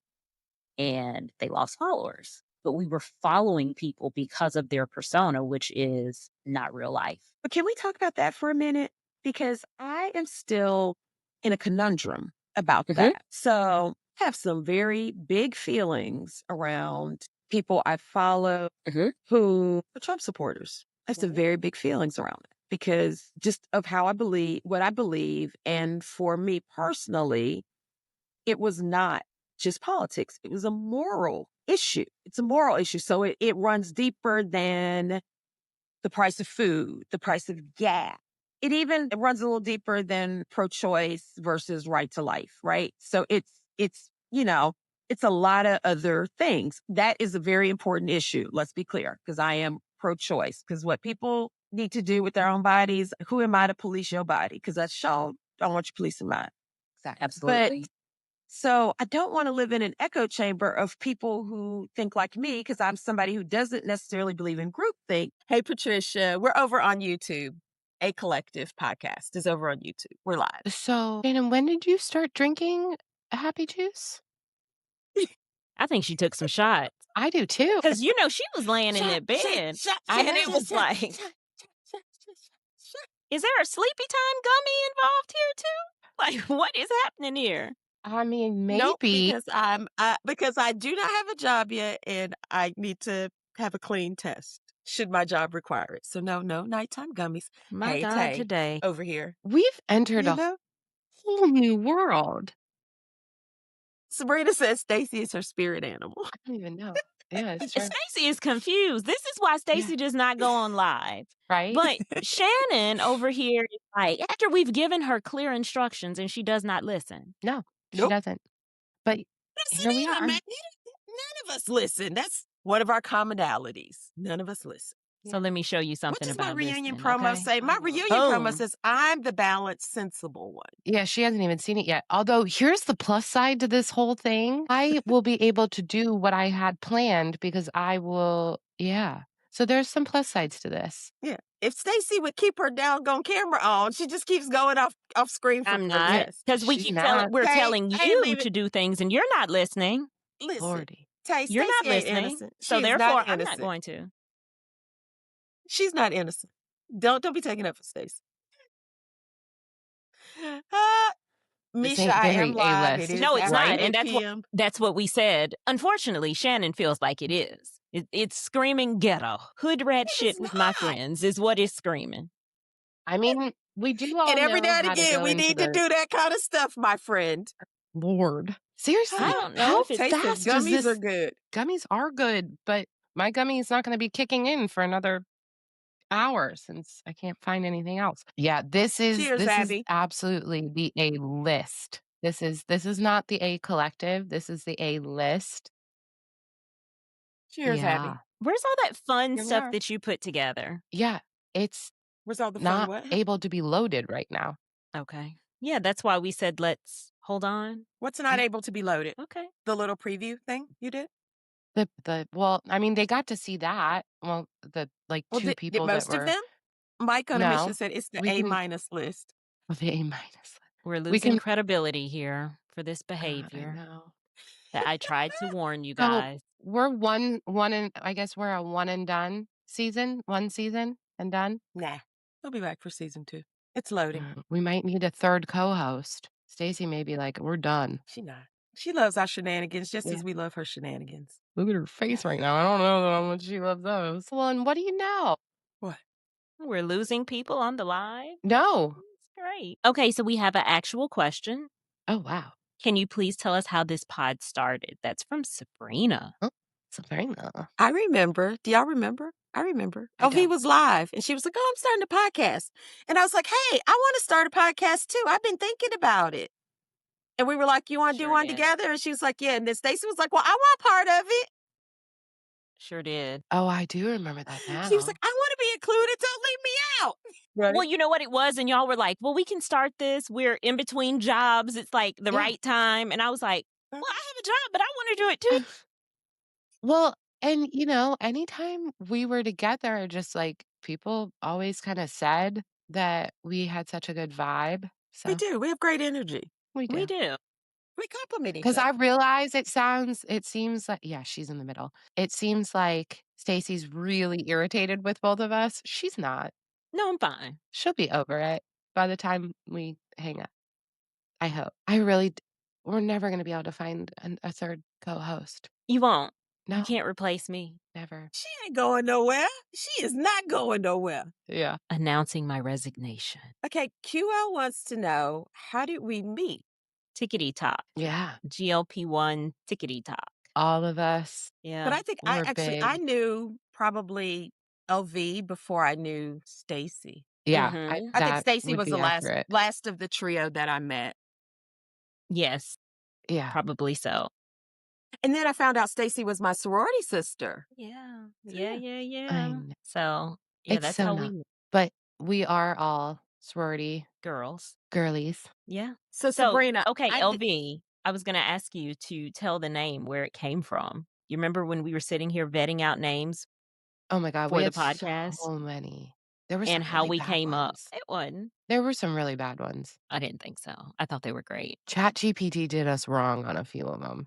and they lost followers. But we were following people because of their persona, which is not real life. But can we talk about that for a minute? Because I am still in a conundrum about that. So I have some very big feelings around people I follow who are Trump supporters. I have some very big feelings around it because just of how I believe, what I believe. And for me personally, it was not just politics. It was a moral issue. It's a moral issue. So it runs deeper than the price of food, the price of gas. It runs a little deeper than pro-choice versus right to life, right? So it's a lot of other things. That is a very important issue. Let's be clear, because I am pro-choice, because what people need to do with their own bodies, who am I to police your body? Because I sure don't want you policing mine. Exactly. Absolutely. So I don't want to live in an echo chamber of people who think like me, because I'm somebody who doesn't necessarily believe in groupthink. Hey, Patricia, we're over on YouTube. A Collective podcast is over on YouTube. We're live. So, Shannon, when did you start drinking a happy juice? I think she took some shots. I do too. Because, she was laying in that bed. And it was like, is there a sleepy time gummy involved here too? Like, what is happening here? I mean, Nope, maybe. because I do not have a job yet, and I need to have a clean test should my job require it. So no nighttime gummies. My Hey, God, Tay, today. over here. We've entered You a know, whole new world. Sabrina says Stacy is her spirit animal. I don't even know. Yeah, it's true. Stacy is confused. This is why Stacy does not go on live. Right? But Shannon over here is like, after we've given her clear instructions and she does not listen. No, she Nope. doesn't. But here we None are. of us listen. That's one of our commonalities. None of us listen. So let me show you What something does my about reunion listening, promo okay? say? My reunion Boom. promo says I'm the balanced, sensible one. Yeah, she hasn't even seen it yet. Although, here's the plus side to this whole thing. I will be able to do what I had planned because I will, yeah. So there's some plus sides to this. Yeah. If Stacy would keep her doggone camera on, she just keeps going off screen from I'm your not. test. Because we She's keep not. we're Hey, telling hey, you leave it. to do things and you're not listening. Listen, Lordy. Tay, You're not Stacey ain't listening. innocent. So She is therefore, not I'm innocent. not going to. She's not innocent. Don't be taking up for Stacey. This Misha, ain't I very am live. A-list, It is No, it's after not. 8 And p.m. that's what we said. Unfortunately, Shannon feels like it is. It's screaming ghetto. Hood rat It shit is with my not. friends is what it's screaming. I mean, we do all And every know now and how to again, go we into need to the do that kind of stuff, my friend. Lord. Seriously, I don't know how if it's Tay says fast does gummies this? are good. Gummies are good, but my gummy is not going to be kicking in for another hour since I can't find anything else. Yeah, this is Cheers, Abby. absolutely the A list. This is not the A collective. This is the A list. Cheers, Yeah. Abby. Where's all that fun Here we stuff are. that you put together? Yeah, it's Where's all the fun not what? able to be loaded right now. Okay. Yeah, that's why we said let's hold on. What's not Yeah. able to be loaded? Okay. The little preview thing you did? Well, I mean, they got to see that. Well, the Well, two did people most that of were them? Mike on a mission no, said it's the we A can minus list. the A minus. We're We losing can credibility here for this I behavior know. that I tried to warn you So guys. we're one and I guess we're a one and done season, one season and done. Nah, we'll be back for season 2. It's loading. We might need a third co-host. Stacy may be like, we're done. She not. She loves our shenanigans just Yeah. as we love her shenanigans. Look at her face right now. I don't know how much she loves those. Well, and what do you know? What? We're losing people on the live. No. It's great. Okay, so we have an actual question. Oh, wow. Can you please tell us how this pod started? That's from Sabrina. Oh, Sabrina. I remember. Do y'all remember? I remember. I LV don't. was live and she was like, "Oh, I'm starting a podcast." And I was like, "Hey, I want to start a podcast too. I've been thinking about it." And we were like, "You want to do Sure one did. together?" And she was like, "Yeah." And then Stacy was like, "Well, I want part of it." Sure did. Oh, I do remember that now. She was like, "I want to be included. Don't leave me out." Right? Well, you know what it was? And y'all were like, well, we can start this. We're in between jobs. It's like the Yeah. right time. And I was like, well, I have a job, but I want to do it too. Well, and anytime we were together, just like people always kind of said that we had such a good vibe. So We do. We have great energy. we do. We do. We compliment each Because other. I realize it seems like, yeah, she's in the middle. It seems like Stacy's really irritated with both of us. She's not. No, I'm fine. She'll be over it by the time we hang up. I hope. We're never going to be able to find a third co-host. You won't. No, You can't replace me. never. She ain't going nowhere. She is not going nowhere. Yeah. Announcing my resignation. Okay, QL wants to know, how did we meet? Tickety tock. Yeah. GLP-1 tickety tock. All of us. Yeah. But I think We're I big. knew probably LV before I knew Stacy. Yeah. Mhm. I think that Stacy would was be the accurate. last of the trio that I met. Yes, Yeah. probably so. And then I found out Stacy was my sorority sister. Yeah. Yeah. Yeah. know. So, yeah, It's that's so how not. we But we are all sorority girls. girlies. Yeah. So Sabrina, okay, I LV, I was going to ask you to tell the name where it came from. You remember when we were sitting here vetting out names Oh my God. for We the had podcast so many. There were and some how really we bad came up? ones. It wasn't. There were some really bad ones. I didn't think so. I thought they were great. ChatGPT did us wrong on a few of them.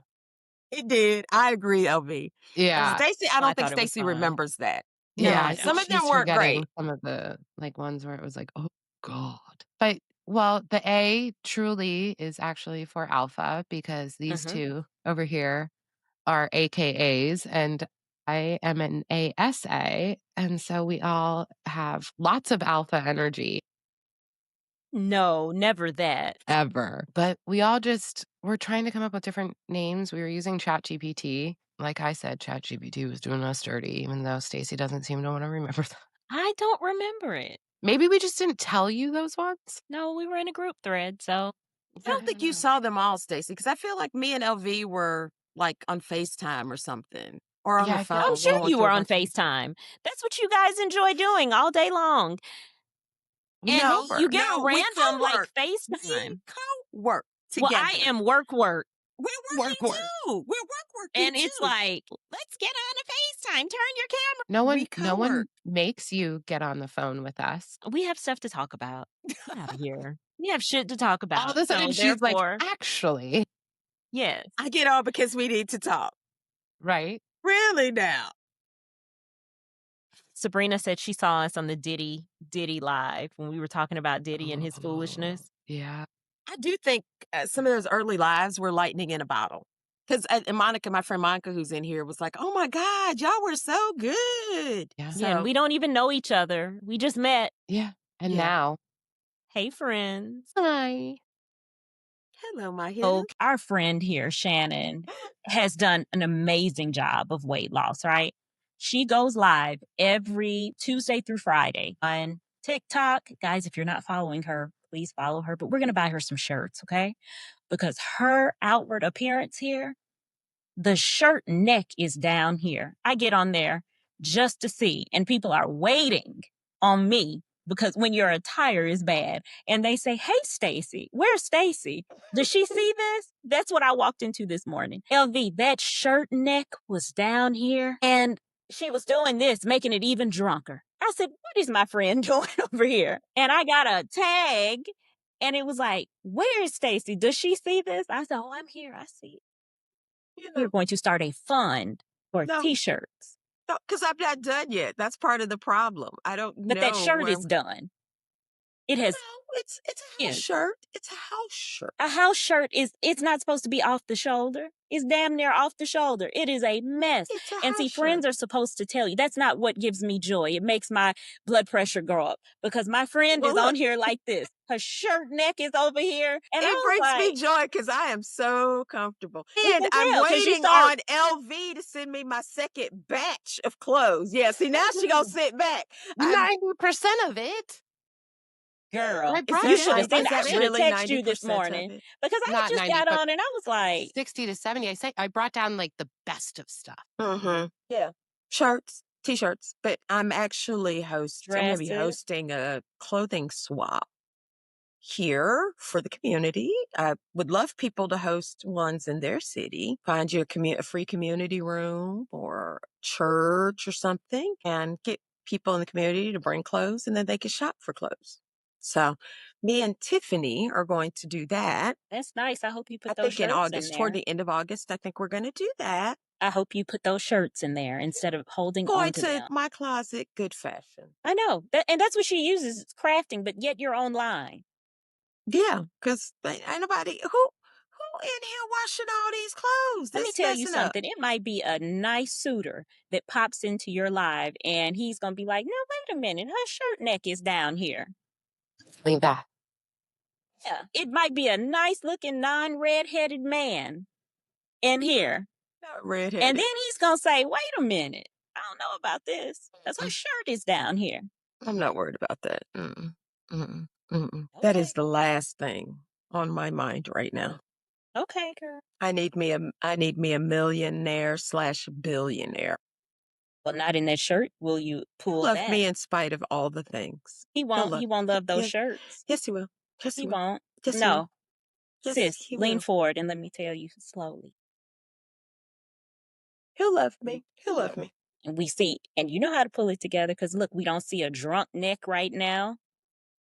it did. I agree, LV. Yeah. Stacy, I Well, I don't think thought it was Stacy fun. remembers that. No, Yeah, I I don't. think Some of them she's weren't forgetting great. some of the like ones where it was like, oh God. But Well, the A truly is actually for alpha because these two over here are AKAs and I am an ASA. And so we all have lots of alpha energy No, never that. ever. But we're trying to come up with different names. We were using ChatGPT. Like I said, ChatGPT was doing us dirty, even though Stacy doesn't seem to want to remember that. I don't remember it. Maybe we just didn't tell you those ones. No, we were in a group thread, so I don't think you saw them all, Stacy, because I feel like me and LV were like on FaceTime or something, or on Yeah, the I feel- phone. I'm sure going you through were a on bunch of- FaceTime. That's what you guys enjoy doing all day long. And No, you get a we random like co-work. FaceTime. We co-work Well, together. I am work. We're working Work. too. We're working And it's too. like, let's get on a FaceTime. Turn your camera. No We one co-work. makes you get on the phone with us. We have stuff to talk about. Get out of here. We have shit to talk about. All of a sudden, so she's like, therefore, actually, yes. I get on because we need to talk. right? Really now. Sabrina said she saw us on the Diddy live when we were talking about Diddy and his Oh, foolishness. Yeah. I do think some of those early lives were lightning in a bottle. Because Monica, my friend Monica, who's in here, was like, "Oh my God, y'all were so good." Yeah. Yeah, and we don't even know each other. We just met. Yeah. And Yeah. now, Hey, friends. hi. Hello, my So hill. our friend here, Shannon, has done an amazing job of weight loss, right? She goes live every Tuesday through Friday on TikTok. Guys, if you're not following her, please follow her. But we're going to buy her some shirts, okay? Because her outward appearance here, the shirt neck is down here. I get on there just to see, and people are waiting on me because when your attire is bad, and they say, "Hey, Stacy, where's Stacy? Does she see this?" That's what I walked into this morning. LV, that shirt neck was down here, and she was doing this, making it even drunker. I said, "What is my friend doing over here?" And I got a tag, and it was like, "Where is Stacy? Does she see this?" I said, "Oh, I'm here. I see it." We're going to start a fund for No. T-shirts. No, because I'm not done yet. That's part of the problem. I don't know. But that shirt where... is done. It has No, it's a Yeah. house shirt. It's a house shirt. a house shirt it's not supposed to be off the shoulder. It's damn near off the shoulder. It is a mess. It's a And see, house friends shirt. are supposed to tell you. That's not what gives me joy. It makes my blood pressure go up because my friend Well, is on look. here like this. Her shirt neck is over here. And I It was brings like, me joy because I am so comfortable. We And can I'm tell 'cause you waiting start- on LV to send me my second batch of clothes. Yeah, see, now she gonna sit back. 90% of it. girl, I brought you it should have up. seen Is I that should have really texted you this 90% of morning it? because I Not just 90, got but on and I was like, 60 to 70. I brought down like the best of stuff. Mm-hmm. Yeah. Shirts, T-shirts. But I'm actually I'm going to be Dresses. hosting a clothing swap here for the community. I would love people to host ones in their city. Find you a free community room or church or something and get people in the community to bring clothes and then they can shop for clothes. So me and Tiffany are going to do that. That's nice. I hope you I put those think in shirts August, in toward there. the end of August, I think we're going to do that. I hope you put those shirts in there instead of holding Going on to to them. my closet, good fashion. I know. And that's what she uses, crafting, but yet you're online. Yeah, because ain't nobody who in here washing all these clothes. Let me That's tell you messing up. something. It might be a nice suitor that pops into your live and he's going to be like, no, wait a minute. Her shirt neck is down here. Leave that. Yeah. It might be a nice looking non-redheaded man in here. Not redheaded. And then he's going to say, wait a minute. I don't know about this because her shirt is down here. I'm not worried about that. Mm-mm. Mm-mm. Mm-mm. That Okay. is the last thing on my mind right now. Okay, girl. I need me a millionaire/billionaire. Well, not in that shirt. Will you pull Love that? me in spite of all the things. He won't. He won't love those Yes. shirts. Yes, he will. Yes, He he will. won't. Yes, he No. will. Yes, Sis, he lean will. forward and let me tell you slowly. He'll love me. He'll love me. And we see, and you know how to pull it together because look, we don't see a drunk neck right now.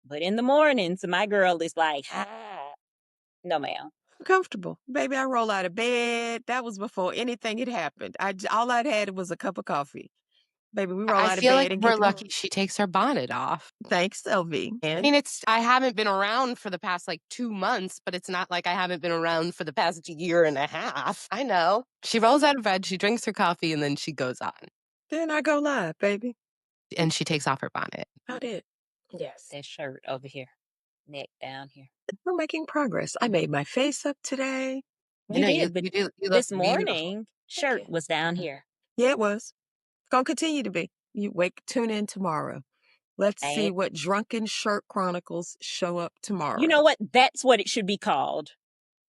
But in the mornings, my girl is like, no, ma'am. I'm comfortable. Baby, I roll out of bed. That was before anything had happened. All I'd had was a cup of coffee. Baby, we roll I out of feel bed like and we're get to lucky she takes her bonnet off. Thanks, LV. I mean, I haven't been around for the past like 2 months, but it's not like I haven't been around for the past year and a half. I know. She rolls out of bed, she drinks her coffee, and then she goes on. Then I go live, baby. And she takes off her bonnet. About it. Yes. That shirt over here, neck down here. We're making progress. I made my face up today. You did, but you look this beautiful. morning, shirt was down here. Yeah, it was. Gonna continue to be. Tune in tomorrow. Let's see what Drunken Shirt Chronicles show up tomorrow. You know what? That's what it should be called.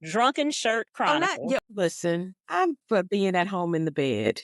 Drunken Shirt Chronicles. Listen, I'm for being at home in the bed.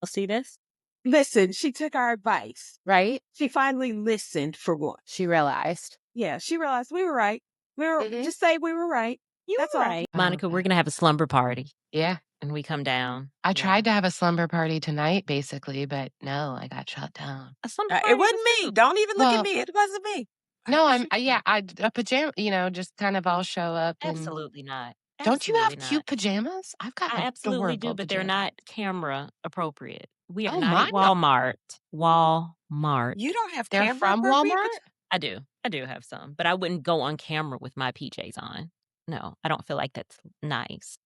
See this? Listen, she took our advice. Right? She finally listened for once. She realized. Yeah, she realized we were right. Just say we were right. That's all. Right. Monica, we're going to have a slumber party. Yeah. And we come down. I tried to have a slumber party tonight, basically, but no, I got shut down. A slumber party? It wasn't me. Don't even look at me. It wasn't me. No, a pajama, just kind of all show up. And Absolutely not. don't you have Absolutely cute not. pajamas? I've got I absolutely do, adorable but they're pajamas. not camera appropriate. We are Oh, not at mine are. Walmart. Walmart. You don't have They're camera from appropriate Walmart? I do. I do have some, but I wouldn't go on camera with my PJs on. No, I don't feel like that's nice.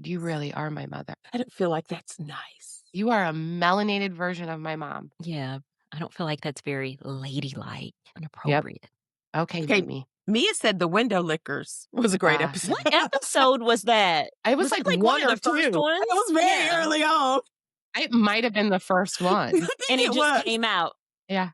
You really are my mother. I don't feel like that's nice. You are a melanated version of my mom. Yeah, I don't feel like that's very ladylike and appropriate. Okay, Okay, me. Mia said the window lickers was a great episode. What episode was that? It was like one one of or the first two. ones? It was very early on. It might have been the first one. And it just was. came out. Yeah.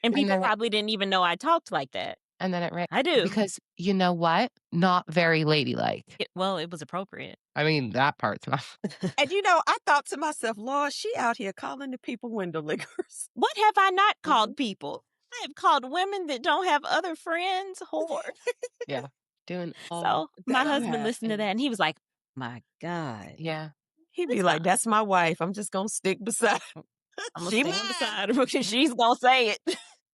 And people then probably didn't even know I talked like that. And then it ran. I do. Because you know what? Not very ladylike. It was appropriate. I mean, that part's not. And I thought to myself, Lord, she out here calling the people window lickers. What have I not called people? I have called women that don't have other friends whore. Yeah. Doing all So my that husband you listened to have. that and he was like, my God. Yeah. He'd be like, that's my wife. I'm just going to stick beside her. I'm She going to stand mine. beside her because she's going to say it.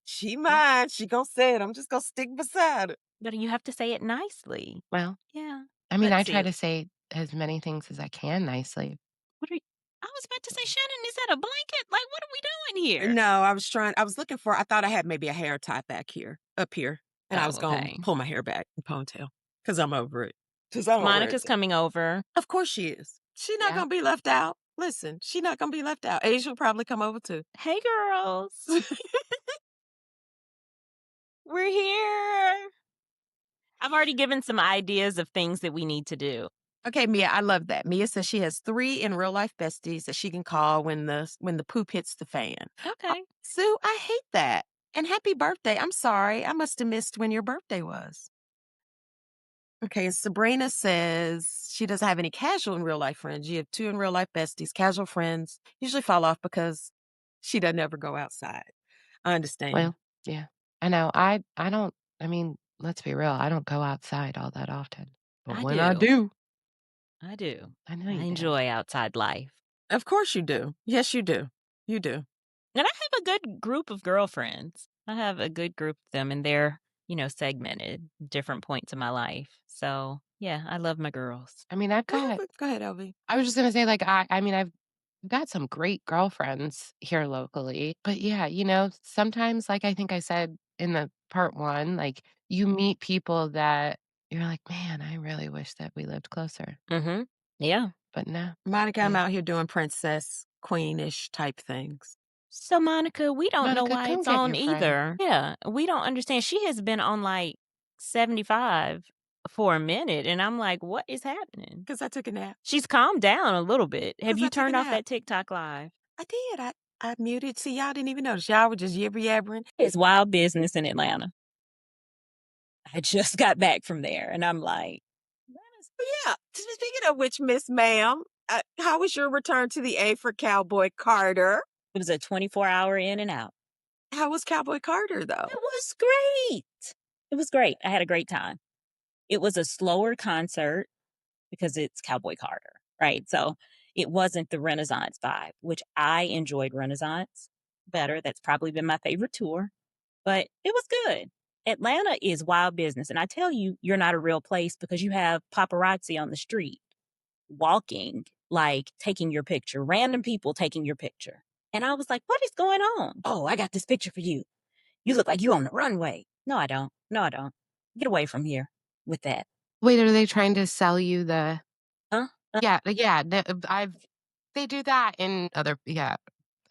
She mine. She going to say it. I'm just going to stick beside her. But you have to say it nicely. Well, Yeah. I mean, Let's I try see. to say as many things as I can nicely. What are you? I was about to say, Shannon, is that a blanket? Like, what are we doing here? No, I thought I had maybe a hair tie up here. And I was going to pull my hair back in ponytail because I'm over it. Monica's coming over. Of course she is. She's not going to be left out. Listen, she's not going to be left out. Asia will probably come over too. Hey, girls. We're here. I've already given some ideas of things that we need to do. Okay, Mia, I love that. Mia says she has 3 in real life besties that she can call when the poop hits the fan. Okay. Sue, I hate that. And happy birthday. I'm sorry. I must have missed when your birthday was. Okay, and Sabrina says she doesn't have any casual in real life friends. You have 2 in real life besties. Casual friends usually fall off because she doesn't ever go outside. I understand. Well, yeah. I know. I don't, let's be real. I don't go outside all that often. But I when do. I do. I do. I know I you do. enjoy outside life. Of course you do. Yes, you do. You do. And I have a good group of girlfriends. I have a good group of them, and they're, segmented, different points in my life. So, yeah, I love my girls. I mean, I've Go got, ahead, LV. I was just going to say, like, I've got some great girlfriends here locally. But yeah, sometimes, like I think I said in the part 1, like you meet people that you're like, man, I really wish that we lived closer. Mm-hmm. Yeah. But no. Monica, I'm out here doing princess, queenish type things. So, Monica, we don't know Monica, why come it's get on your friend. either. Yeah, we don't understand. She has been on like 75 for a minute, and I'm like, what is happening? Because I took a nap. She's calmed down a little bit. Have 'Cause you I took a turned off nap. that TikTok live? I did. I muted. See, y'all didn't even notice. Y'all were just yabber-yabbering. It's wild business in Atlanta. I just got back from there, and I'm like, Yeah. Speaking of which, Miss Ma'am, how was your return to the A for Cowboy Carter? it was a 24-hour in and out. How was Cowboy Carter, though? It was great. It was great. I had a great time. It was a slower concert because it's Cowboy Carter, right? So it wasn't the Renaissance vibe, which I enjoyed Renaissance better. That's probably been my favorite tour, but it was good. Atlanta is wild business. And I tell you, you're not a real place because you have paparazzi on the street walking, like taking your picture, random people taking your picture. And I was like, what is going on? Oh, I got this picture for you. You look like you on the runway. No, I don't. No, I don't. Get away from here with that. Wait, are they trying to sell you the? Huh? Yeah, they do that in other. Yeah,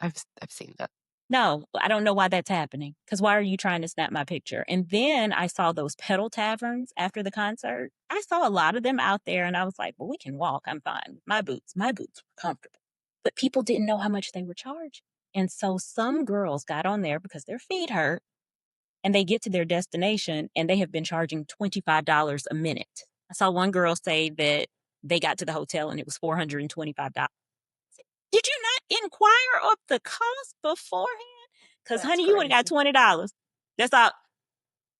I've seen that. No, I don't know why that's happening. Because why are you trying to snap my picture? And then I saw those pedal taverns after the concert. I saw a lot of them out there, and I was like, well, we can walk. I'm fine. My boots were comfortable. But people didn't know how much they were charged. And so some girls got on there because their feet hurt, and they get to their destination, and they have been charging $25 a minute. I saw one girl say that they got to the hotel, and it was $425. Did you not inquire of the cost beforehand? Because, honey, you would have got $20. That's all.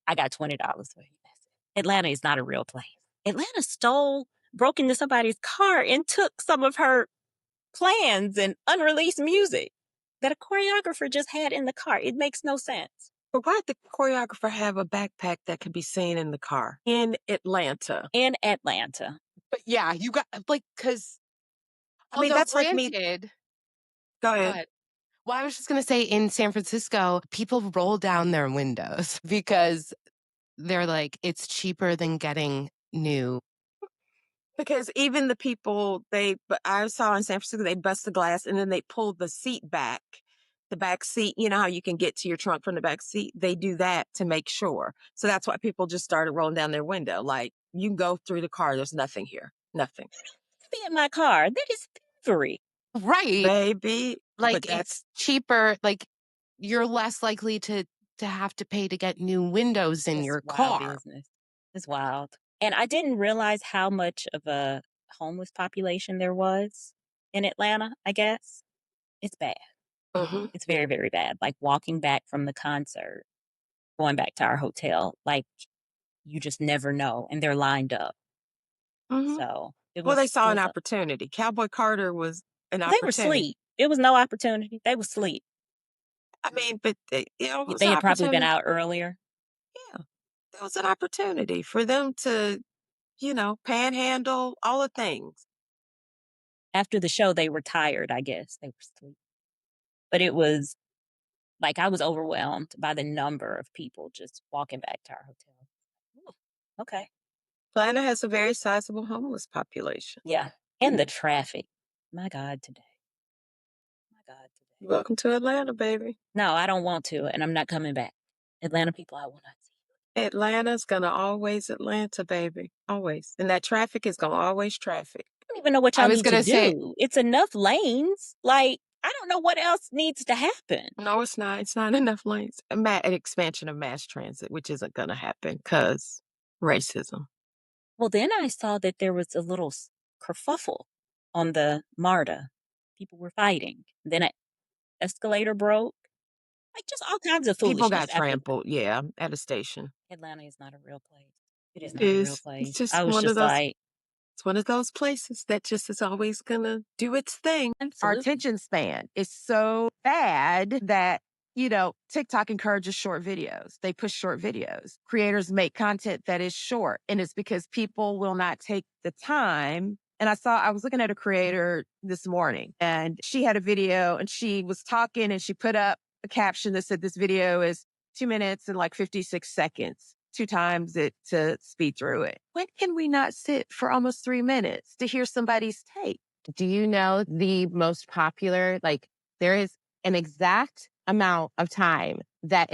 I got $20 for you. Atlanta is not a real place. Atlanta broke into somebody's car and took some of her plans and unreleased music that a choreographer just had in the car. It makes no sense. But why'd the choreographer have a backpack that could be seen in the car in Atlanta? In Atlanta. But yeah, you got because. I mean, that's like me. Granted, Go ahead. Well, I was just going to say in San Francisco, people roll down their windows because they're like, it's cheaper than getting new. Because even the people I saw in San Francisco, they bust the glass and then they pull the seat back, the back seat. You know how you can get to your trunk from the back seat? They do that to make sure. So that's why people just started rolling down their window. Like, you can go through the car. There's nothing here. Nothing. Be in my car. That is thievery. Right. Baby. Like, it's cheaper. Like, you're less likely to have to pay to get new windows in your car. Business. It's wild. And I didn't realize how much of a homeless population there was in Atlanta, I guess. It's bad. Mm-hmm. It's very, very bad. Like walking back from the concert, going back to our hotel, like you just never know. And they're lined up. Mm-hmm. So they saw an opportunity. Cowboy Carter was an opportunity. They were asleep. It was no opportunity. They were asleep. I mean, but they had probably been out earlier. Yeah. There was an opportunity for them to, panhandle, all the things. After the show, they were tired, I guess. They were asleep. But it was like I was overwhelmed by the number of people just walking back to our hotel. Ooh, okay. Atlanta has a very sizable homeless population. Yeah. And the traffic. My God, today. Welcome to Atlanta, baby. No, I don't want to, and I'm not coming back. Atlanta people, I will not see. Atlanta's going to always Atlanta, baby. Always. And that traffic is going to always traffic. I don't even know what y'all need to do. It's enough lanes. Like, I don't know what else needs to happen. No, it's not. It's not enough lanes. An expansion of mass transit, which isn't going to happen because racism. Well, then I saw that there was a little kerfuffle on the MARTA. People were fighting. Then an escalator broke. Like, just all kinds of foolishness. People got trampled, at a station. Atlanta is not a real place. It is not a real place. It's just it's one of those places that just is always going to do its thing. Absolutely. Our attention span is so bad that, TikTok encourages short videos. They push short videos. Creators make content that is short, and it's because people will not take the time. And I was looking at a creator this morning, and she had a video, and she was talking, and she put up a caption that said, this video is 2 minutes and like 56 seconds. 2 times it to speed through it. When can we not sit for almost 3 minutes to hear somebody's take? Do you know the most popular, there is an exact amount of time that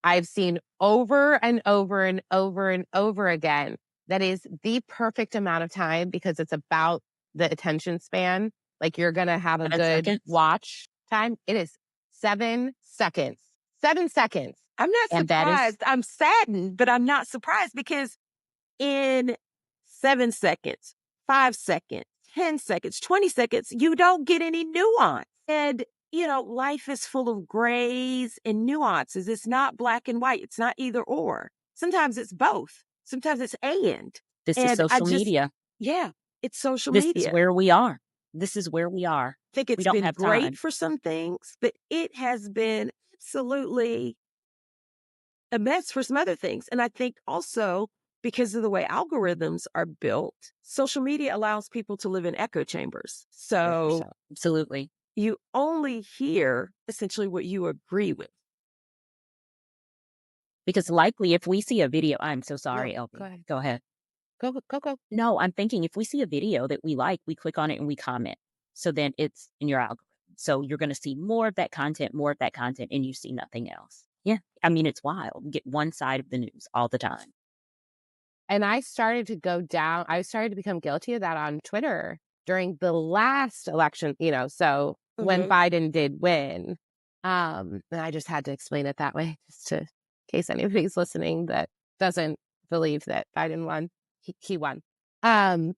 I've seen over and over and over and over again. That is the perfect amount of time because it's about the attention span. Like you're going to have a good watch time. It is 7 seconds. 7 seconds. I'm not surprised. I'm saddened, but I'm not surprised because in 7 seconds, 5 seconds, 10 seconds, 20 seconds, you don't get any nuance. And, life is full of grays and nuances. It's not black and white. It's not either or. Sometimes it's both. Sometimes it's and. This is social media. Yeah, it's social media. This is where we are. This is where we are. I think it's been great for some things, but it has been absolutely a mess for some other things. And I think also because of the way algorithms are built, social media allows people to live in echo chambers. So absolutely. you only hear essentially what you agree with. Because likely if we see a video, I'm so sorry, No, LB. go ahead. Go ahead. Go. No, I'm thinking if we see a video that we like, we click on it and we comment. So then it's in your algorithm. So you're going to see more of that content, and you see nothing else. Yeah. I mean, it's wild. You get one side of the news all the time. And I started to go down. I started to become guilty of that on Twitter during the last election, so when Biden did win. And I just had to explain it that way, just in case anybody's listening that doesn't believe that Biden won. He won. But,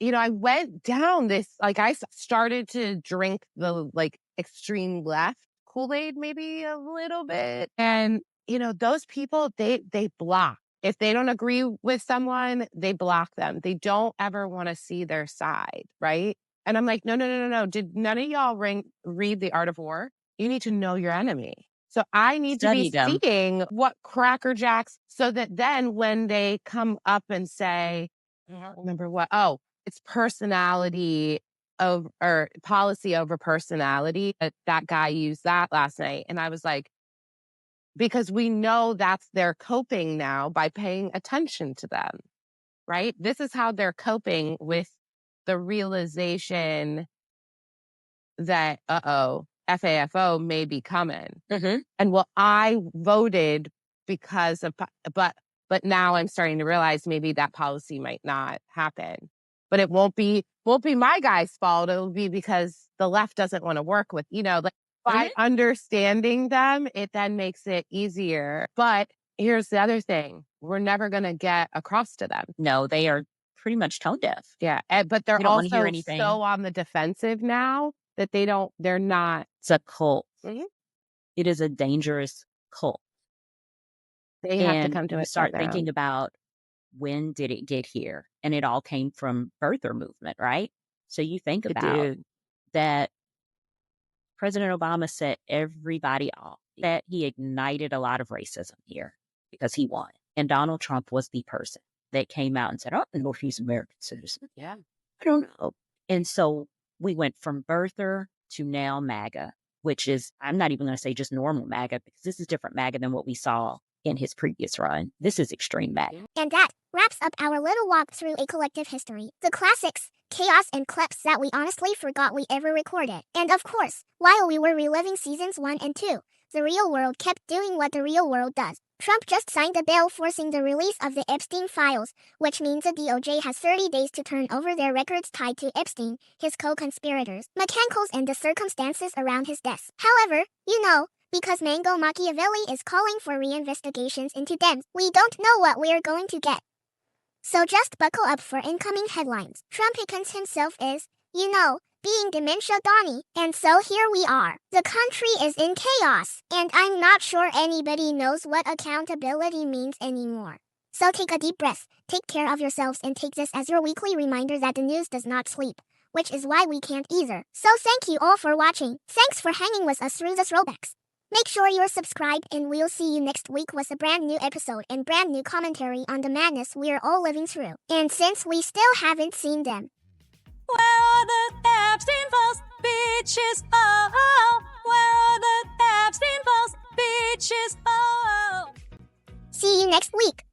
I went down this, I started to drink the extreme left Kool-Aid maybe a little bit. And, those people, they block. If they don't agree with someone, they block them. They don't ever want to see their side, right? And I'm like, no. Did none of y'all read The Art of War? You need to know your enemy. So I need to be seeing what Cracker Jacks, so that then when they come up and say, I don't remember what, it's personality or policy over personality. That guy used that last night. And I was like, because we know that's their coping now by paying attention to them, right? This is how they're coping with the realization that, FAFO may be coming. And I voted because of, but now I'm starting to realize maybe that policy might not happen. But it won't be my guy's fault. It'll be because the left doesn't want to work with, by understanding them, it then makes it easier. But here's the other thing. We're never going to get across to them. No, they are pretty much tone deaf. Yeah. But they're also so on the defensive now that they're not. It's a cult. It is a dangerous cult. They have to come to it. Start thinking about, when did it get here? And it all came from birther movement, right? So you think about that. President Obama set everybody off, that he ignited a lot of racism here because he won. And Donald Trump was the person that came out and said, oh, no, he's an American citizen. Yeah. I don't know. And so we went from birther to now MAGA, which is, I'm not even going to say just normal MAGA, because this is different MAGA than what we saw in his previous run. This is extreme MAGA. And that wraps up our little walk through a collective history. The classics, chaos, and clips that we honestly forgot we ever recorded. And of course, while we were reliving seasons 1 and 2, the real world kept doing what the real world does. Trump just signed a bill forcing the release of the Epstein files, which means the DOJ has 30 days to turn over their records tied to Epstein, his co-conspirators, mechanicals, and the circumstances around his death. However, because Mango Machiavelli is calling for reinvestigations into them, we don't know what we're going to get. So just buckle up for incoming headlines. Trumpicans himself is, being dementia Donnie. And so here we are. The country is in chaos, and I'm not sure anybody knows what accountability means anymore. So take a deep breath, take care of yourselves, and take this as your weekly reminder that the news does not sleep, which is why we can't either. So thank you all for watching. Thanks for hanging with us through the throwbacks. Make sure you're subscribed, and we'll see you next week with a brand new episode and brand new commentary on the madness we're all living through. And since we still haven't seen them, where are the Epstein files, bitches? Oh, where are the Epstein files, bitches? Oh. See you next week.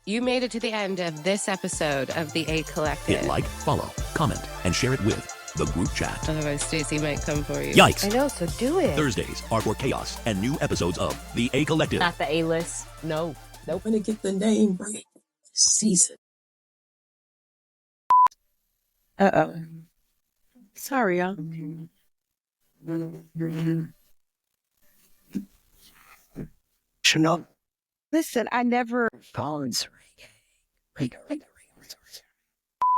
You made it to the end of this episode of the A Collective. Hit like, follow, comment, and share it with the group chat. Otherwise, Stacey might come for you. Yikes. I know, so do it. Thursdays are for chaos and new episodes of the A Collective. Not the A-list. No. I'm gonna get the name right this season. Sorry, y'all. Listen, I never.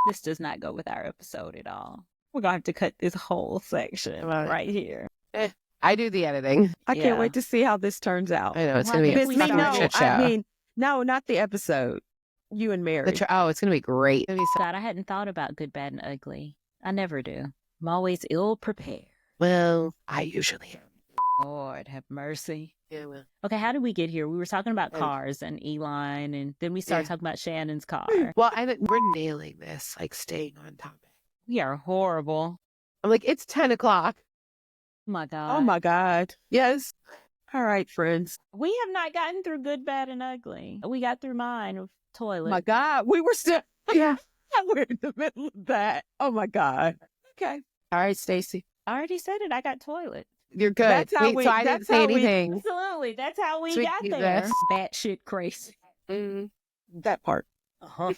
This does not go with our episode at all. We're going to have to cut this whole section right here. I do the editing. I can't wait to see how this turns out. I know, it's going to be a fucking shit show. No, not the episode. You and Mary. It's going to be great. God, I hadn't thought about good, bad, and ugly. I never do. I'm always ill prepared. Well, I usually am. Lord have mercy. Yeah, well. Okay, how did we get here? We were talking about cars and Elon, and then we started talking about Shannon's car. Well, we're nailing this, staying on topic. We are horrible. I'm like, it's 10 o'clock. Oh my God. Oh my God. Yes. All right, friends. We have not gotten through good, bad, and ugly. We got through mine of toilet. My God. We were still, yeah, we're in the middle of that. Oh my God. Okay. All right, Stacey. I already said it. I got toilet. You're good. That's how so I didn't say anything. Absolutely. That's how we Sweet got Jesus. there. Batshit crazy. That part. Uh-huh.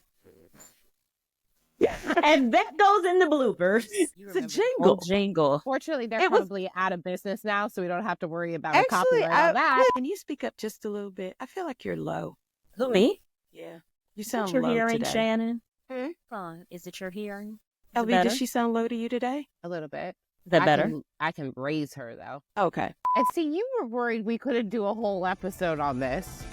And that goes in the bloopers. It's a jingle. Jingle. Fortunately, they're It was- probably out of business now, so we don't have to worry about Actually, copyright on that. can you speak up just a little bit? I feel like you're low. Who, me? Yeah. You Is sound it your low hearing, today. Shannon? Hmm? Is it your hearing? LV, better? does she sound low to you today? A little bit. Is that better? I can raise her, though. Okay. And see, you were worried we couldn't do a whole episode on this.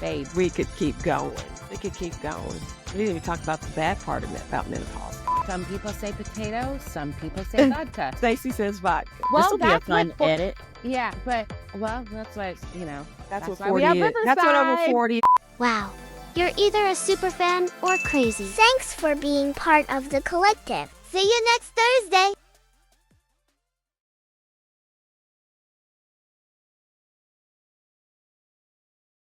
Babe. We could keep going. We could keep going. We didn't even talk about the bad part of it, about menopause. Some people say potato, some people say vodka. Stacey says vodka. This will be a that's fun what- edit. Yeah, but, well, that's what, you know. That's what why we 40 have is. That's what over Riverside. 40. Wow. You're either a super fan or crazy. Thanks for being part of the collective. See you next Thursday.